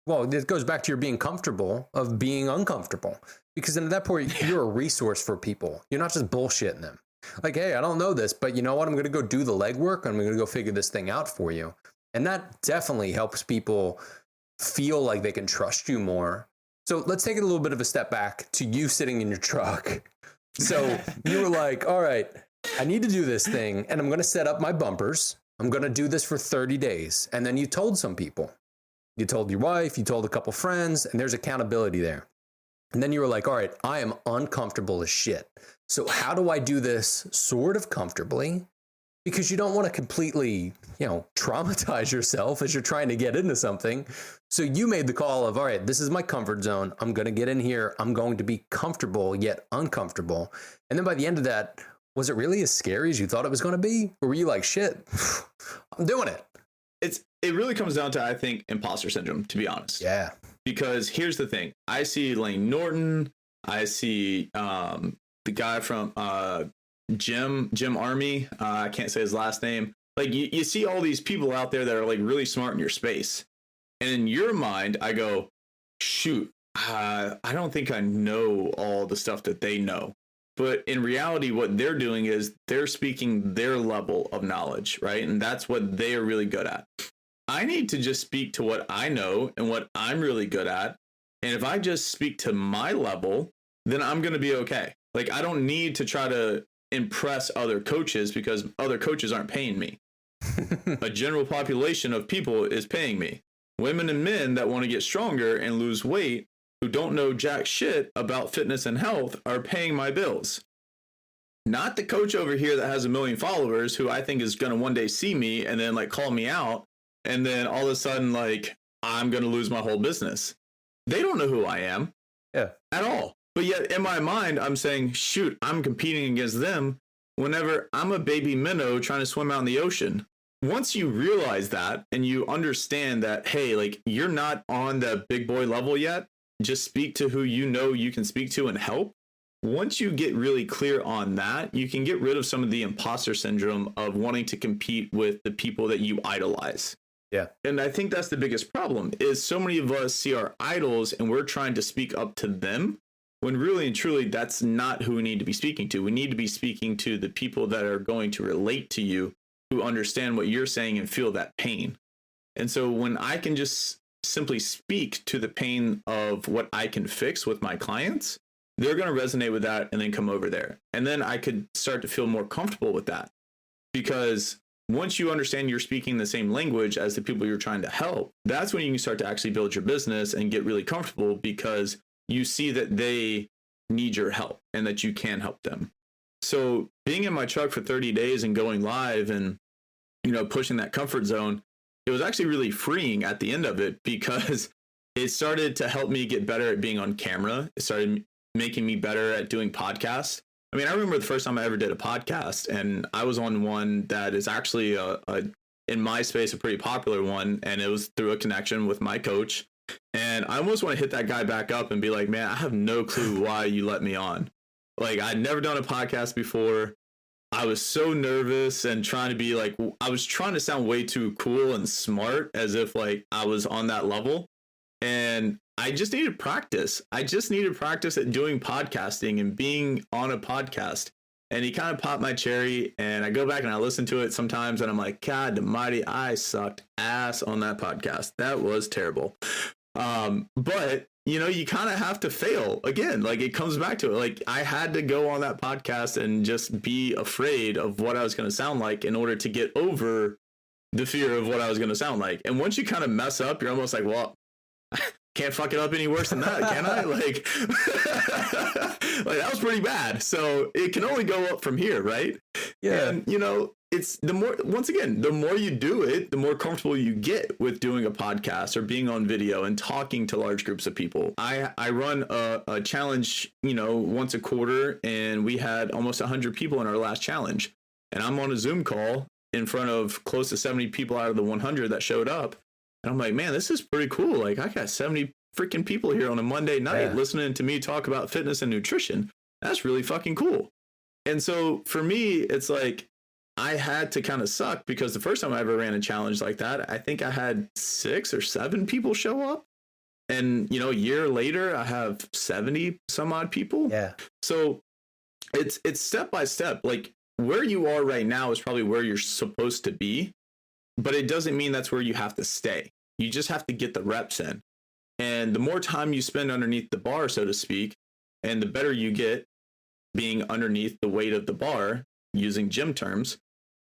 Well, it goes back to your being comfortable of being uncomfortable. Because then at that point, you're a resource for people. You're not just bullshitting them. Like, hey, I don't know this, but you know what? I'm going to go do the legwork. I'm going to go figure this thing out for you. And that definitely helps people feel like they can trust you more. So let's take it a little bit of a step back to you sitting in your truck. So you were like, all right, I need to do this thing and I'm going to set up my bumpers. I'm going to do this for 30 days. And then you told some people. You told your wife, you told a couple friends, and there's accountability there. And then you were like, all right, I am uncomfortable as shit. So how do I do this sort of comfortably? Because you don't want to completely, traumatize yourself as you're trying to get into something. So you made the call of, all right, this is my comfort zone. I'm going to get in here. I'm going to be comfortable yet uncomfortable. And then by the end of that, was it really as scary as you thought it was going to be? Or were you like, shit, I'm doing it? It really comes down to, I think, imposter syndrome, to be honest. Yeah. Because here's the thing. I see Lane Norton. I see the guy from Jim Army. I can't say his last name. Like you see all these people out there that are like really smart in your space. And in your mind, I go, shoot, I don't think I know all the stuff that they know. But in reality, what they're doing is they're speaking their level of knowledge, right? And that's what they are really good at. I need to just speak to what I know and what I'm really good at. And if I just speak to my level, then I'm going to be okay. Like, I don't need to try to impress other coaches because other coaches aren't paying me. A general population of people is paying me. Women and men that want to get stronger and lose weight who don't know jack shit about fitness and health are paying my bills. Not the coach over here that has 1 million followers who I think is going to one day see me and then like call me out. And then all of a sudden, like, I'm going to lose my whole business. They don't know who I am at all. But yet in my mind, I'm saying, shoot, I'm competing against them whenever I'm a baby minnow trying to swim out in the ocean. Once you realize that and you understand that, hey, like, you're not on the big boy level yet, just speak to who you know you can speak to and help. Once you get really clear on that, you can get rid of some of the imposter syndrome of wanting to compete with the people that you idolize. Yeah. And I think that's the biggest problem is so many of us see our idols and we're trying to speak up to them when really and truly that's not who we need to be speaking to. We need to be speaking to the people that are going to relate to you, who understand what you're saying and feel that pain. And so when I can just simply speak to the pain of what I can fix with my clients, they're going to resonate with that and then come over there. And then I could start to feel more comfortable with that because once you understand you're speaking the same language as the people you're trying to help, that's when you can start to actually build your business and get really comfortable because you see that they need your help and that you can help them. So being in my truck for 30 days and going live and, pushing that comfort zone, it was actually really freeing at the end of it because it started to help me get better at being on camera. It started making me better at doing podcasts. I mean, I remember the first time I ever did a podcast and I was on one that is actually in my space, a pretty popular one. And it was through a connection with my coach. And I almost want to hit that guy back up and be like, man, I have no clue why you let me on. Like, I'd never done a podcast before. I was so nervous and trying to be like, I was trying to sound way too cool and smart as if like I was on that level. And I just needed practice. I just needed practice at doing podcasting and being on a podcast. And he kind of popped my cherry. And I go back and I listen to it sometimes. And I'm like, God almighty, I sucked ass on that podcast. That was terrible. But you know, you kind of have to fail again. Like it comes back to it. Like I had to go on that podcast and just be afraid of what I was going to sound like in order to get over the fear of what I was going to sound like. And once you kind of mess up, you're almost like, well, can't fuck it up any worse than that, can I? Like, like that was pretty bad. So it can only go up from here, right? Yeah. And you know, it's the more, once again, the more you do it, the more comfortable you get with doing a podcast or being on video and talking to large groups of people. I run a challenge, you know, once a quarter, and we had almost 100 people in our last challenge. And I'm on a Zoom call in front of close to 70 people out of the 100 that showed up. And I'm like, man, this is pretty cool. Like I got 70 freaking people here on a Monday night listening to me talk about fitness and nutrition. That's really fucking cool. And so for me, it's like, I had to kind of suck because the first time I ever ran a challenge like that, I think I had 6 or 7 people show up. And, you know, a year later, I have 70 some odd people. Yeah. So it's step by step. Like where you are right now is probably where you're supposed to be, but it doesn't mean that's where you have to stay. You just have to get the reps in. And the more time you spend underneath the bar, so to speak, and the better you get being underneath the weight of the bar, using gym terms,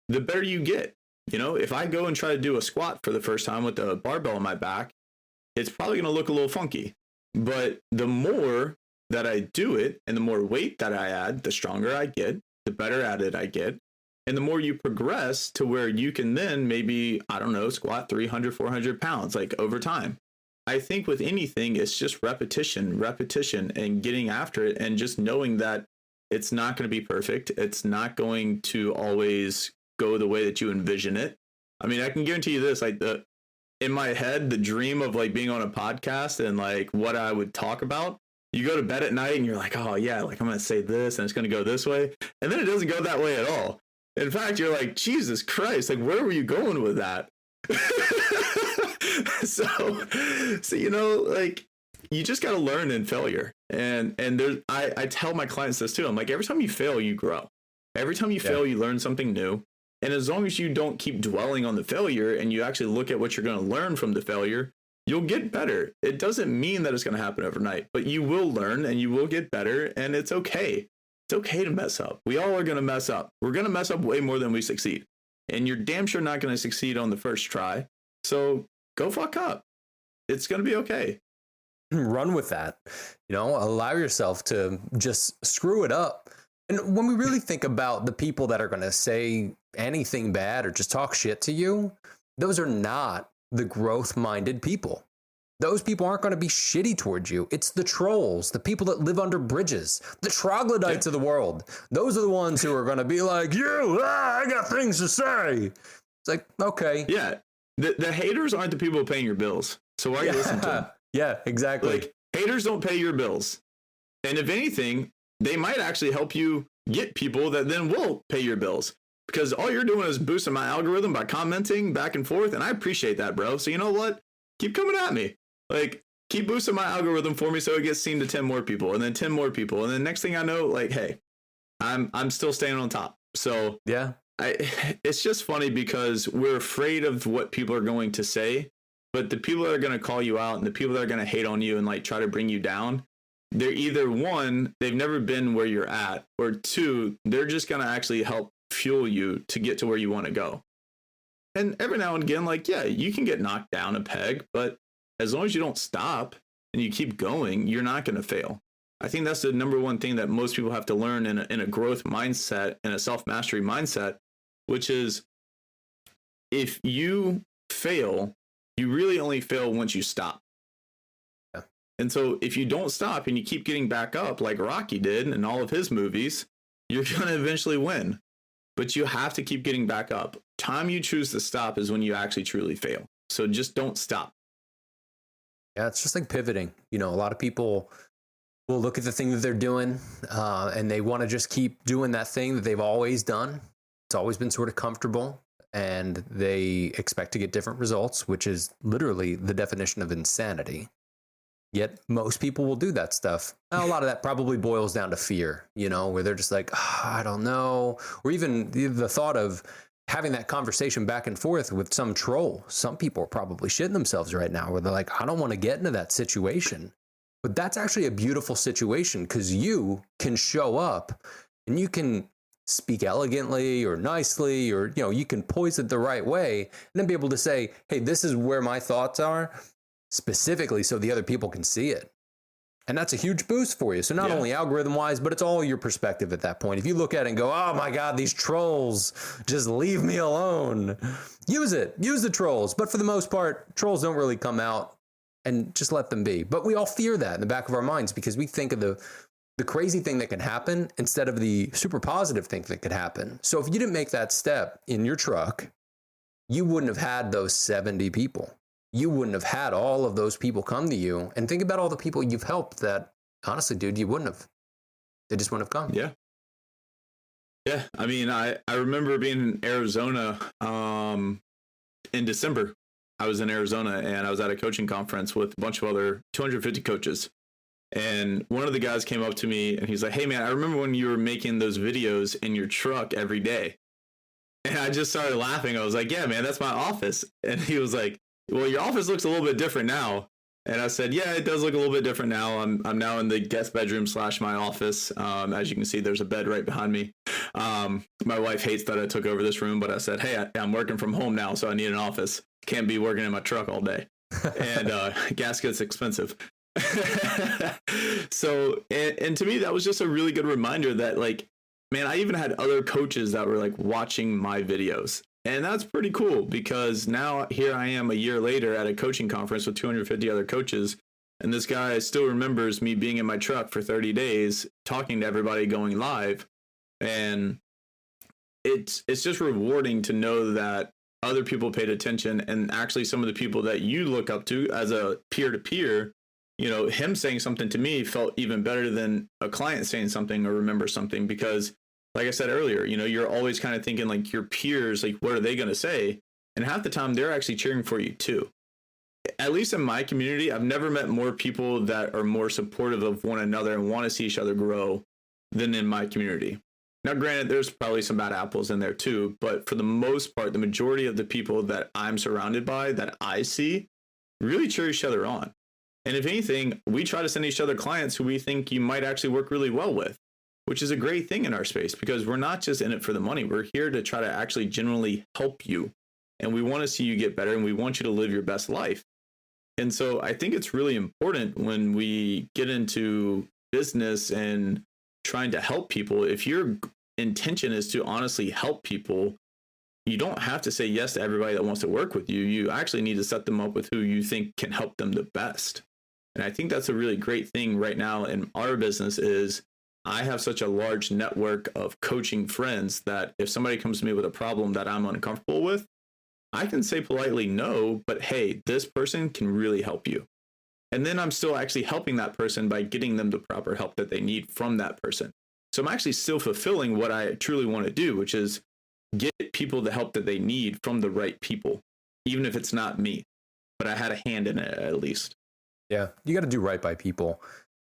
the better you get. You know, if I go and try to do a squat for the first time with the barbell on my back, it's probably going to look a little funky. But the more that I do it and the more weight that I add, the stronger I get, the better at it I get. And the more you progress to where you can then maybe, I don't know, squat 300, 400 pounds, like over time. I think with anything, it's just repetition, and getting after it and just knowing that it's not going to be perfect. It's not going to always go the way that you envision it. I mean, I can guarantee you this, like in my head, the dream of like being on a podcast and like what I would talk about, you go to bed at night and you're like, oh yeah, like I'm going to say this and it's going to go this way. And then it doesn't go that way at all. In fact, you're like, Jesus Christ, like where were you going with that? So, you know, like you just got to learn in failure. And there's, I tell my clients this too. I'm like, every time you fail, you grow. Every time you fail, you learn something new. And as long as you don't keep dwelling on the failure and you actually look at what you're going to learn from the failure, you'll get better. It doesn't mean that it's going to happen overnight, but you will learn and you will get better. And it's okay. It's okay to mess up. We all are going to mess up. We're going to mess up way more than we succeed. And you're damn sure not going to succeed on the first try. So go fuck up. It's going to be okay. Run with that. You know, allow yourself to just screw it up. And when we really think about the people that are going to say anything bad or just talk shit to you, those are not the growth-minded people. Those people aren't going to be shitty towards you. It's the trolls, the people that live under bridges, the troglodytes of the world. Those are the ones who are going to be like, I got things to say. It's like, okay. Yeah. The haters aren't the people paying your bills. So why are you listening to them? Yeah, exactly. Like, haters don't pay your bills. And if anything, they might actually help you get people that then will pay your bills. Because all you're doing is boosting my algorithm by commenting back and forth. And I appreciate that, bro. So you know what? Keep coming at me. Like, keep boosting my algorithm for me so it gets seen to 10 more people and then 10 more people. And then next thing I know, like, hey, I'm still staying on top. So yeah, it's just funny because we're afraid of what people are going to say. But the people that are going to call you out and the people that are going to hate on you and like try to bring you down, they're either one, they've never been where you're at, or two, they're just going to actually help fuel you to get to where you want to go. And every now and again, like, yeah, you can get knocked down a peg, but as long as you don't stop and you keep going, you're not going to fail. I think that's the number one thing that most people have to learn in a growth mindset and a self-mastery mindset, which is if you fail, you really only fail once you stop. Yeah. And so if you don't stop and you keep getting back up like Rocky did in all of his movies, you're going to eventually win. But you have to keep getting back up. Time you choose to stop is when you actually truly fail. So just don't stop. Yeah, it's just like pivoting. You know, a lot of people will look at the thing that they're doing and they want to just keep doing that thing that they've always done. It's always been sort of comfortable. And they expect to get different results, which is literally the definition of insanity. Yet most people will do that stuff. Now, a lot of that probably boils down to fear, you know, where they're just like, I don't know. Or even the thought of having that conversation back and forth with some troll. Some people are probably shitting themselves right now where they're like, I don't want to get into that situation. But that's actually a beautiful situation because you can show up and you can speak elegantly or nicely, or, you can poise it the right way and then be able to say, hey, this is where my thoughts are specifically so the other people can see it. And that's a huge boost for you. So not only algorithm wise, but it's all your perspective at that point. If you look at it and go, oh my God, these trolls, just leave me alone. Use the trolls. But for the most part, trolls don't really come out, and just let them be. But we all fear that in the back of our minds because we think of the crazy thing that can happen instead of the super positive thing that could happen. So if you didn't make that step in your truck, you wouldn't have had those 70 people. You wouldn't have had all of those people come to you. And think about all the people you've helped that, honestly, dude, you wouldn't have. They just wouldn't have come. Yeah. Yeah. I mean, I remember being in Arizona in December. I was in Arizona and I was at a coaching conference with a bunch of other 250 coaches. And one of the guys came up to me and he's like, hey man, I remember when you were making those videos in your truck every day. And I just started laughing. I was like, yeah, man, that's my office. And he was like, well, your office looks a little bit different now. And I said, yeah, it does look a little bit different now. I'm now in the guest bedroom / my office. As you can see, there's a bed right behind me. My wife hates that I took over this room, but I said, hey, I'm working from home now, so I need an office. Can't be working in my truck all day. And gas gets expensive. So, and to me, that was just a really good reminder that, like, man, I even had other coaches that were like watching my videos. And that's pretty cool because now here I am a year later at a coaching conference with 250 other coaches. And this guy still remembers me being in my truck for 30 days, talking to everybody, going live. And it's just rewarding to know that other people paid attention, and actually some of the people that you look up to as a peer-to-peer, him saying something to me felt even better than a client saying something or remember something, because like I said earlier, you're always kind of thinking like your peers, like, what are they going to say? And half the time they're actually cheering for you too. At least in my community, I've never met more people that are more supportive of one another and want to see each other grow than in my community. Now, granted, there's probably some bad apples in there too, but for the most part, the majority of the people that I'm surrounded by, that I see, really cheer each other on. And if anything, we try to send each other clients who we think you might actually work really well with, which is a great thing in our space because we're not just in it for the money. We're here to try to actually genuinely help you. And we want to see you get better and we want you to live your best life. And so I think it's really important when we get into business and trying to help people, if your intention is to honestly help people, you don't have to say yes to everybody that wants to work with you. You actually need to set them up with who you think can help them the best. And I think that's a really great thing right now in our business is I have such a large network of coaching friends that if somebody comes to me with a problem that I'm uncomfortable with, I can say politely no, but hey, this person can really help you. And then I'm still actually helping that person by getting them the proper help that they need from that person. So I'm actually still fulfilling what I truly want to do, which is get people the help that they need from the right people, even if it's not me. But I had a hand in it at least. Yeah, you got to do right by people.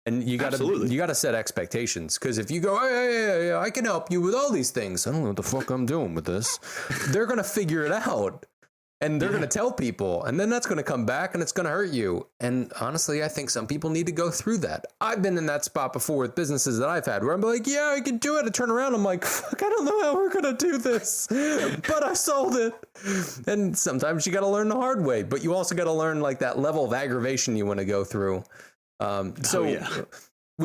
And you got to set expectations, because if you go, hey, I can help you with all these things. I don't know what the fuck I'm doing with this. They're going to figure it out. And they're going to tell people, and then that's going to come back and it's going to hurt you. And honestly, I think some people need to go through that. I've been in that spot before with businesses that I've had where I'm like, yeah, I can do it. I turn around. I'm like, fuck, I don't know how we're going to do this, but I sold it. And sometimes you got to learn the hard way, but you also got to learn like that level of aggravation you want to go through. When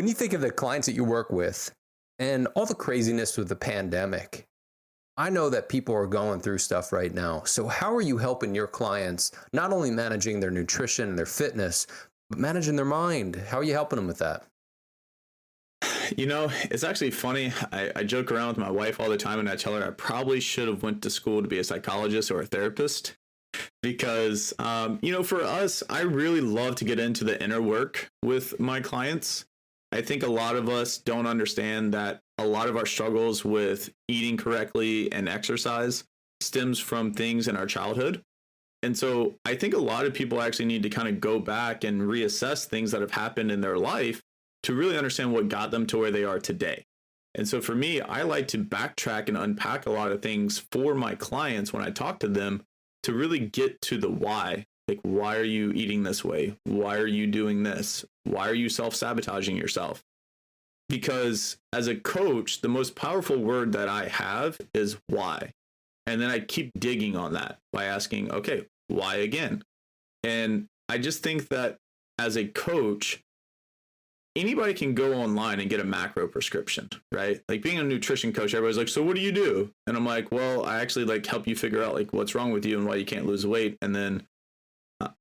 you think of the clients that you work with and all the craziness with the pandemic, I know that people are going through stuff right now. So how are you helping your clients not only managing their nutrition and their fitness, but managing their mind? How are you helping them with that? It's actually funny. I joke around with my wife all the time and I tell her I probably should have went to school to be a psychologist or a therapist because, for us, I really love to get into the inner work with my clients. I think a lot of us don't understand that a lot of our struggles with eating correctly and exercise stems from things in our childhood. And so I think a lot of people actually need to kind of go back and reassess things that have happened in their life to really understand what got them to where they are today. And so for me, I like to backtrack and unpack a lot of things for my clients when I talk to them to really get to the why. Like, why are you eating this way? Why are you doing this? Why are you self-sabotaging yourself? Because as a coach, the most powerful word that I have is why. And then I keep digging on that by asking, okay, why again? And I just think that as a coach, anybody can go online and get a macro prescription, right? Like being a nutrition coach, everybody's like, so what do you do? And I'm like, well, I actually like help you figure out like what's wrong with you and why you can't lose weight. And then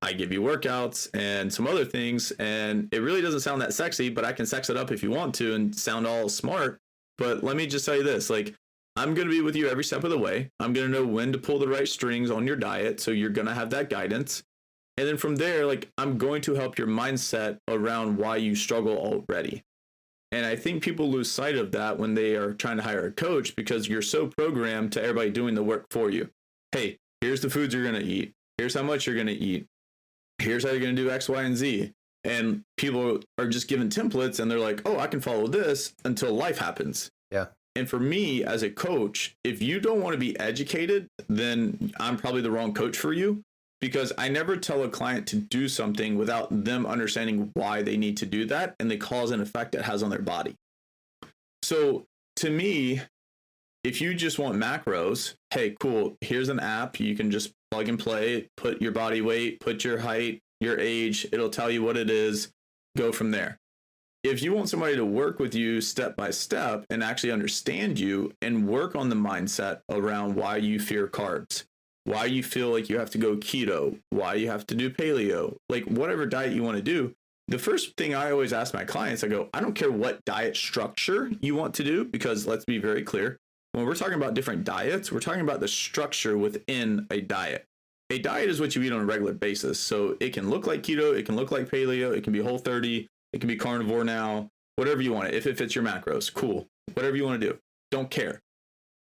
I give you workouts and some other things. And it really doesn't sound that sexy, but I can sex it up if you want to and sound all smart. But let me just tell you this, like, I'm going to be with you every step of the way. I'm going to know when to pull the right strings on your diet. So you're going to have that guidance. And then from there, like, I'm going to help your mindset around why you struggle already. And I think people lose sight of that when they are trying to hire a coach, because you're so programmed to everybody doing the work for you. Hey, here's the foods you're going to eat. Here's how much you're going to eat. Here's how you're going to do X, Y, and Z. And people are just given templates and they're like, oh, I can follow this until life happens. Yeah. And for me as a coach, if you don't want to be educated, then I'm probably the wrong coach for you, because I never tell a client to do something without them understanding why they need to do that and the cause and effect it has on their body. So to me, if you just want macros, hey, cool, here's an app. You can just plug and play, put your body weight, put your height, your age. It'll tell you what it is. Go from there. If you want somebody to work with you step by step and actually understand you and work on the mindset around why you fear carbs, why you feel like you have to go keto, why you have to do paleo, like whatever diet you want to do, the first thing I always ask my clients, I go, I don't care what diet structure you want to do, because let's be very clear. When we're talking about different diets, we're talking about the structure within a diet. A diet is what you eat on a regular basis. So it can look like keto, it can look like paleo, it can be Whole30, it can be carnivore now, whatever you want it. If it fits your macros, cool. Whatever you want to do, don't care.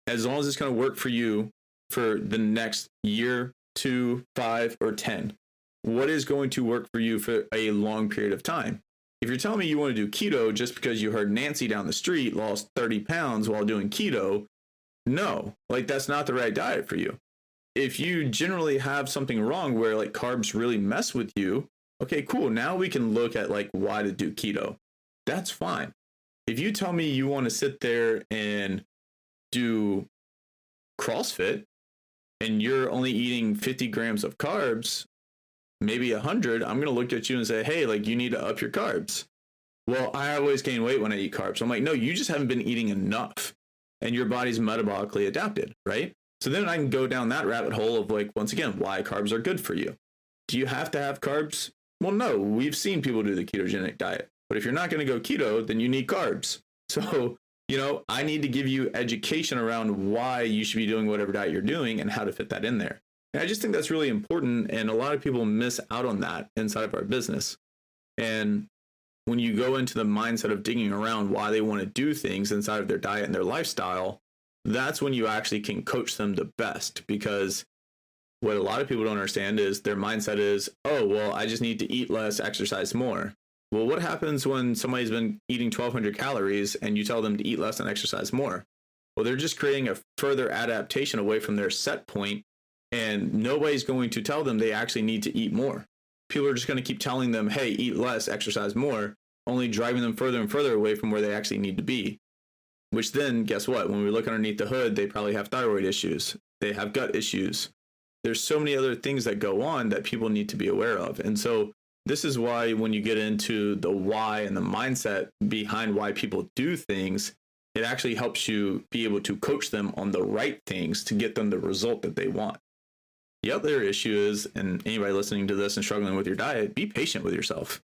As long as it's going to work for you for the next year, 2, 5, or 10. What is going to work for you for a long period of time? If you're telling me you want to do keto just because you heard Nancy down the street lost 30 pounds while doing keto, no, like that's not the right diet for you. If you generally have something wrong where like carbs really mess with you, okay, cool. Now we can look at like why to do keto. That's fine. If you tell me you want to sit there and do CrossFit and you're only eating 50 grams of carbs, maybe 100, I'm going to look at you and say, hey, like you need to up your carbs. Well, I always gain weight when I eat carbs. I'm like, no, you just haven't been eating enough and your body's metabolically adapted, right? So then I can go down that rabbit hole of like, once again, why carbs are good for you. Do you have to have carbs? Well, no, we've seen people do the ketogenic diet, but if you're not going to go keto, then you need carbs. So, you know, I need to give you education around why you should be doing whatever diet you're doing and how to fit that in there. And I just think that's really important. And a lot of people miss out on that inside of our business. And when you go into the mindset of digging around why they want to do things inside of their diet and their lifestyle, that's when you actually can coach them the best. Because what a lot of people don't understand is their mindset is, oh, well, I just need to eat less, exercise more. Well, what happens when somebody's been eating 1,200 calories and you tell them to eat less and exercise more? Well, they're just creating a further adaptation away from their set point, and nobody's going to tell them they actually need to eat more. People are just going to keep telling them, hey, eat less, exercise more, only driving them further and further away from where they actually need to be. Which then, guess what? When we look underneath the hood, they probably have thyroid issues. They have gut issues. There's so many other things that go on that people need to be aware of. And so this is why when you get into the why and the mindset behind why people do things, it actually helps you be able to coach them on the right things to get them the result that they want. The other issue is, and anybody listening to this and struggling with your diet, be patient with yourself.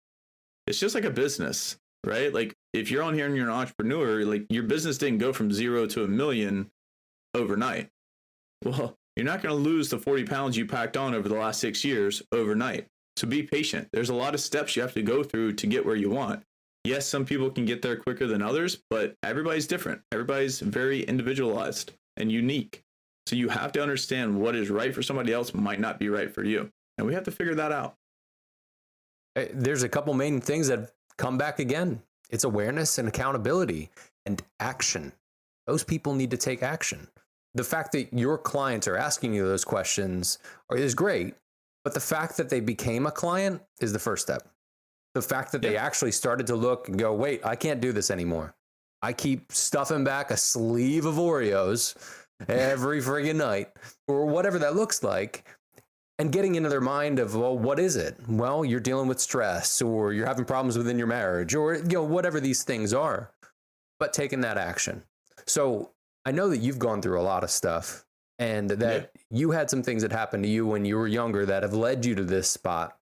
It's just like a business, right? Like if you're on here and you're an entrepreneur, like your business didn't go from 0 to 1 million overnight. Well, you're not going to lose the 40 pounds you packed on over the last 6 years overnight. So be patient. There's a lot of steps you have to go through to get where you want. Yes, some people can get there quicker than others, but everybody's different. Everybody's very individualized and unique. So you have to understand what is right for somebody else might not be right for you. And we have to figure that out. There's a couple main things that come back again. It's awareness and accountability and action. Those people need to take action. The fact that your clients are asking you those questions is great, But the fact that they became a client is the first step. The fact that they actually started to look and go, wait, I can't do this anymore. I keep stuffing back a sleeve of Oreos every friggin' night, or whatever that looks like, and getting into their mind of, well, what is it? Well, you're dealing with stress, or you're having problems within your marriage, or whatever these things are, but taking that action. So I know that you've gone through a lot of stuff, and that you had some things that happened to you when you were younger that have led you to this spot.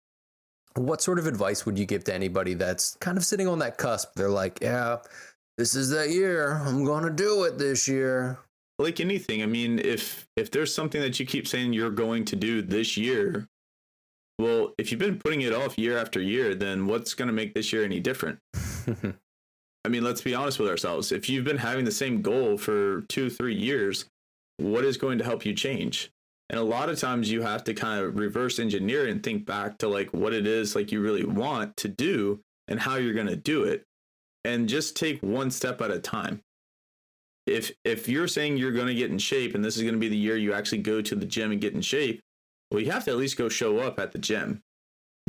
What sort of advice would you give to anybody that's kind of sitting on that cusp? They're like, yeah, this is that year. I'm going to do it this year. Like anything, I mean, if there's something that you keep saying you're going to do this year, well, if you've been putting it off year after year, then what's going to make this year any different? I mean, let's be honest with ourselves. If you've been having the same goal for 2-3 years, what is going to help you change? And a lot of times you have to kind of reverse engineer and think back to like what it is like you really want to do and how you're going to do it, and just take one step at a time. If you're saying you're going to get in shape and this is going to be the year you actually go to the gym and get in shape, well, you have to at least go show up at the gym.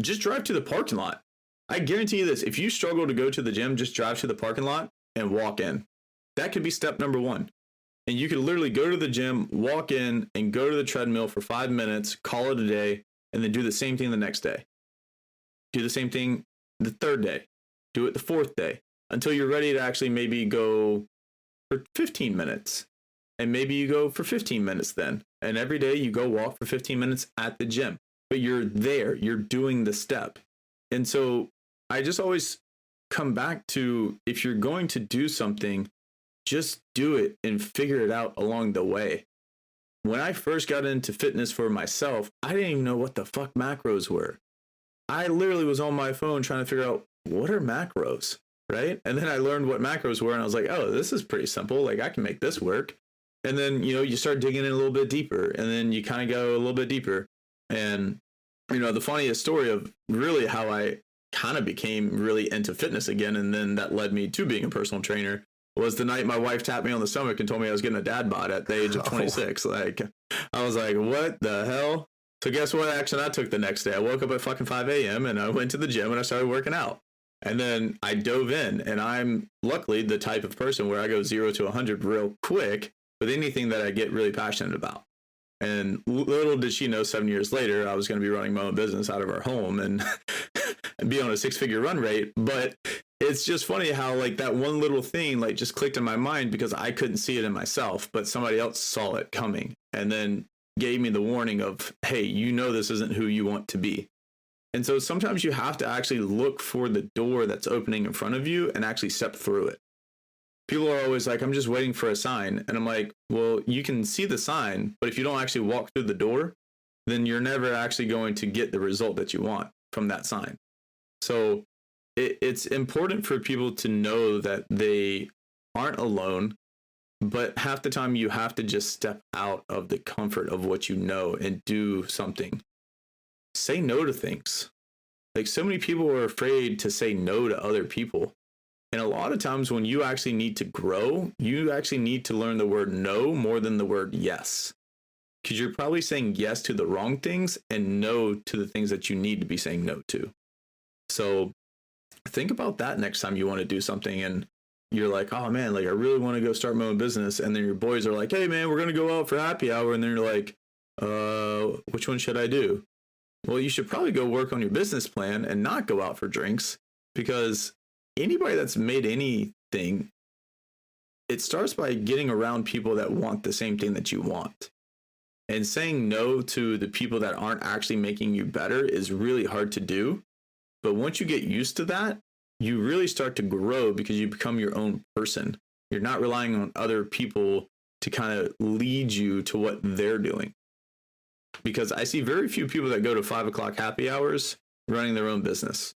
Just drive to the parking lot. I guarantee you this. If you struggle to go to the gym, just drive to the parking lot and walk in. That could be step number 1. And you could literally go to the gym, walk in, and go to the treadmill for 5 minutes, call it a day, and then do the same thing the next day. Do the same thing the 3rd day. Do it the 4th day, until you're ready to actually maybe go for 15 minutes. And maybe you go for 15 minutes then. And every day you go walk for 15 minutes at the gym. But you're there. You're doing the step. And so I just always come back to, if you're going to do something, just do it and figure it out along the way. When I first got into fitness for myself, I didn't even know what the fuck macros were. I literally was on my phone trying to figure out, what are macros, right? And then I learned what macros were, and I was like, oh, this is pretty simple. Like, I can make this work. And then, you start digging in a little bit deeper, and then you kind of go a little bit deeper. And, the funniest story of really how I kind of became really into fitness again, and then that led me to being a personal trainer, was the night my wife tapped me on the stomach and told me I was getting a dad bod at the age of 26. Like, I was like, what the hell? So guess what action I took the next day? I woke up at fucking 5 a.m. and I went to the gym and I started working out. And then I dove in, and I'm luckily the type of person where I go 0 to 100 real quick with anything that I get really passionate about. And little did she know 7 years later, I was going to be running my own business out of our home and be on a 6-figure run rate. But it's just funny how like that one little thing like just clicked in my mind because I couldn't see it in myself, but somebody else saw it coming and then gave me the warning of, hey, this isn't who you want to be. And so sometimes you have to actually look for the door that's opening in front of you and actually step through it. People are always like, I'm just waiting for a sign. And I'm like, well, you can see the sign, but if you don't actually walk through the door, then you're never actually going to get the result that you want from that sign. So it's important for people to know that they aren't alone, but half the time you have to just step out of the comfort of what you know and do something. Say no to things. Like, so many people are afraid to say no to other people. And a lot of times when you actually need to grow, you actually need to learn the word no more than the word yes. Because you're probably saying yes to the wrong things and no to the things that you need to be saying no to. So think about that next time you want to do something and you're like, oh man, like I really want to go start my own business. And then your boys are like, hey man, we're going to go out for happy hour. And then you're like, which one should I do? Well, you should probably go work on your business plan and not go out for drinks, because anybody that's made anything, it starts by getting around people that want the same thing that you want. And saying no to the people that aren't actually making you better is really hard to do. But once you get used to that, you really start to grow because you become your own person. You're not relying on other people to kind of lead you to what they're doing. Because I see very few people that go to 5 o'clock happy hours running their own business.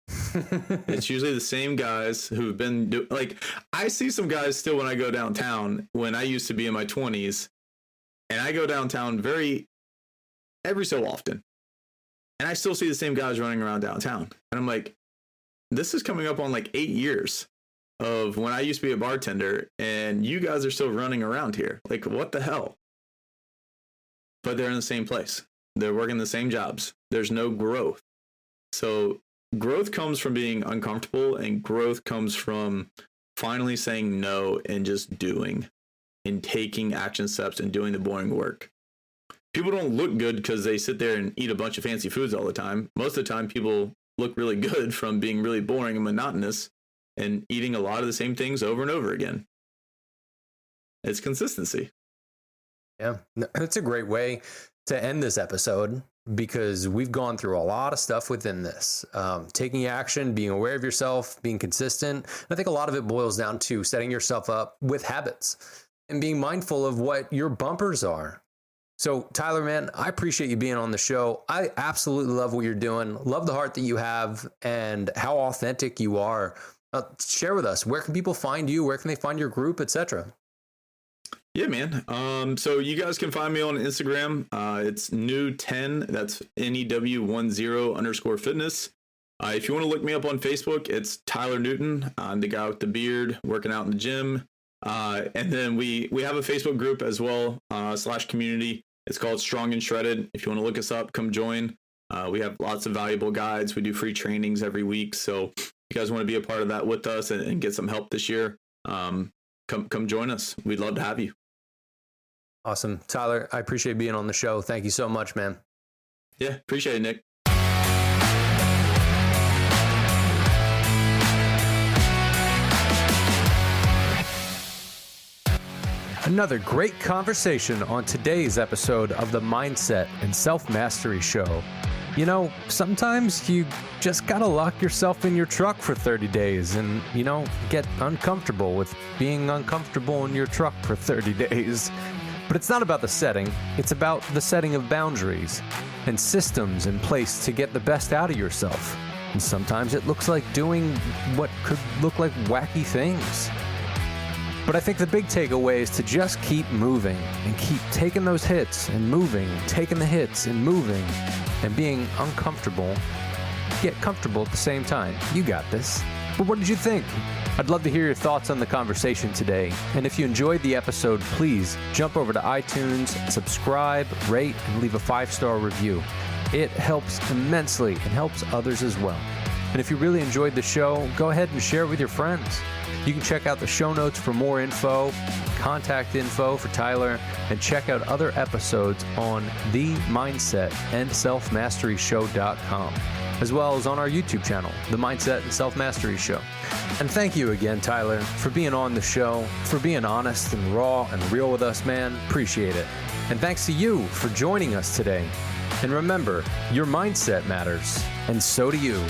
It's usually the same guys who've been like, I see some guys still when I go downtown, when I used to be in my 20s, and I go downtown every so often. And I still see the same guys running around downtown. And I'm like, this is coming up on like 8 years of when I used to be a bartender, and you guys are still running around here. Like, what the hell? But they're in the same place. They're working the same jobs. There's no growth. So growth comes from being uncomfortable, and growth comes from finally saying no and just doing and taking action steps and doing the boring work. People don't look good because they sit there and eat a bunch of fancy foods all the time. Most of the time, people look really good from being really boring and monotonous and eating a lot of the same things over and over again. It's consistency. Yeah, it's a great way to end this episode, because we've gone through a lot of stuff within this. Taking action, being aware of yourself, being consistent. And I think a lot of it boils down to setting yourself up with habits and being mindful of what your bumpers are. So Tyler, man, I appreciate you being on the show. I absolutely love what you're doing. Love the heart that you have and how authentic you are. Share with us, where can people find you? Where can they find your group, etc.? Yeah, man. So you guys can find me on Instagram. It's new10. That's NEW10_fitness. If you want to look me up on Facebook, it's Tyler Newton. I'm the guy with the beard working out in the gym. And then we have a Facebook group as well, / community. It's called Strong and Shredded. If you want to look us up, come join. We have lots of valuable guides. We do free trainings every week. So if you guys want to be a part of that with us and get some help this year, come join us. We'd love to have you. Awesome. Tyler, I appreciate being on the show. Thank you so much, man. Yeah, appreciate it, Nick. Another great conversation on today's episode of the Mindset and Self-Mastery Show. You know, sometimes you just gotta lock yourself in your truck for 30 days and, get uncomfortable with being uncomfortable in your truck for 30 days. But it's not about the setting, it's about the setting of boundaries and systems in place to get the best out of yourself. And sometimes it looks like doing what could look like wacky things. But I think the big takeaway is to just keep moving and keep taking those hits and moving, taking the hits and moving and being uncomfortable. Get comfortable at the same time. You got this. But what did you think? I'd love to hear your thoughts on the conversation today. And if you enjoyed the episode, please jump over to iTunes, subscribe, rate, and leave a 5-star review. It helps immensely and helps others as well. And if you really enjoyed the show, go ahead and share it with your friends. You can check out the show notes for more info, contact info for Tyler, and check out other episodes on the Mindset and Self-Mastery Show.com, as well as on our YouTube channel, The Mindset and Self-Mastery Show. And thank you again, Tyler, for being on the show, for being honest and raw and real with us, man. Appreciate it. And thanks to you for joining us today. And remember, your mindset matters, and so do you.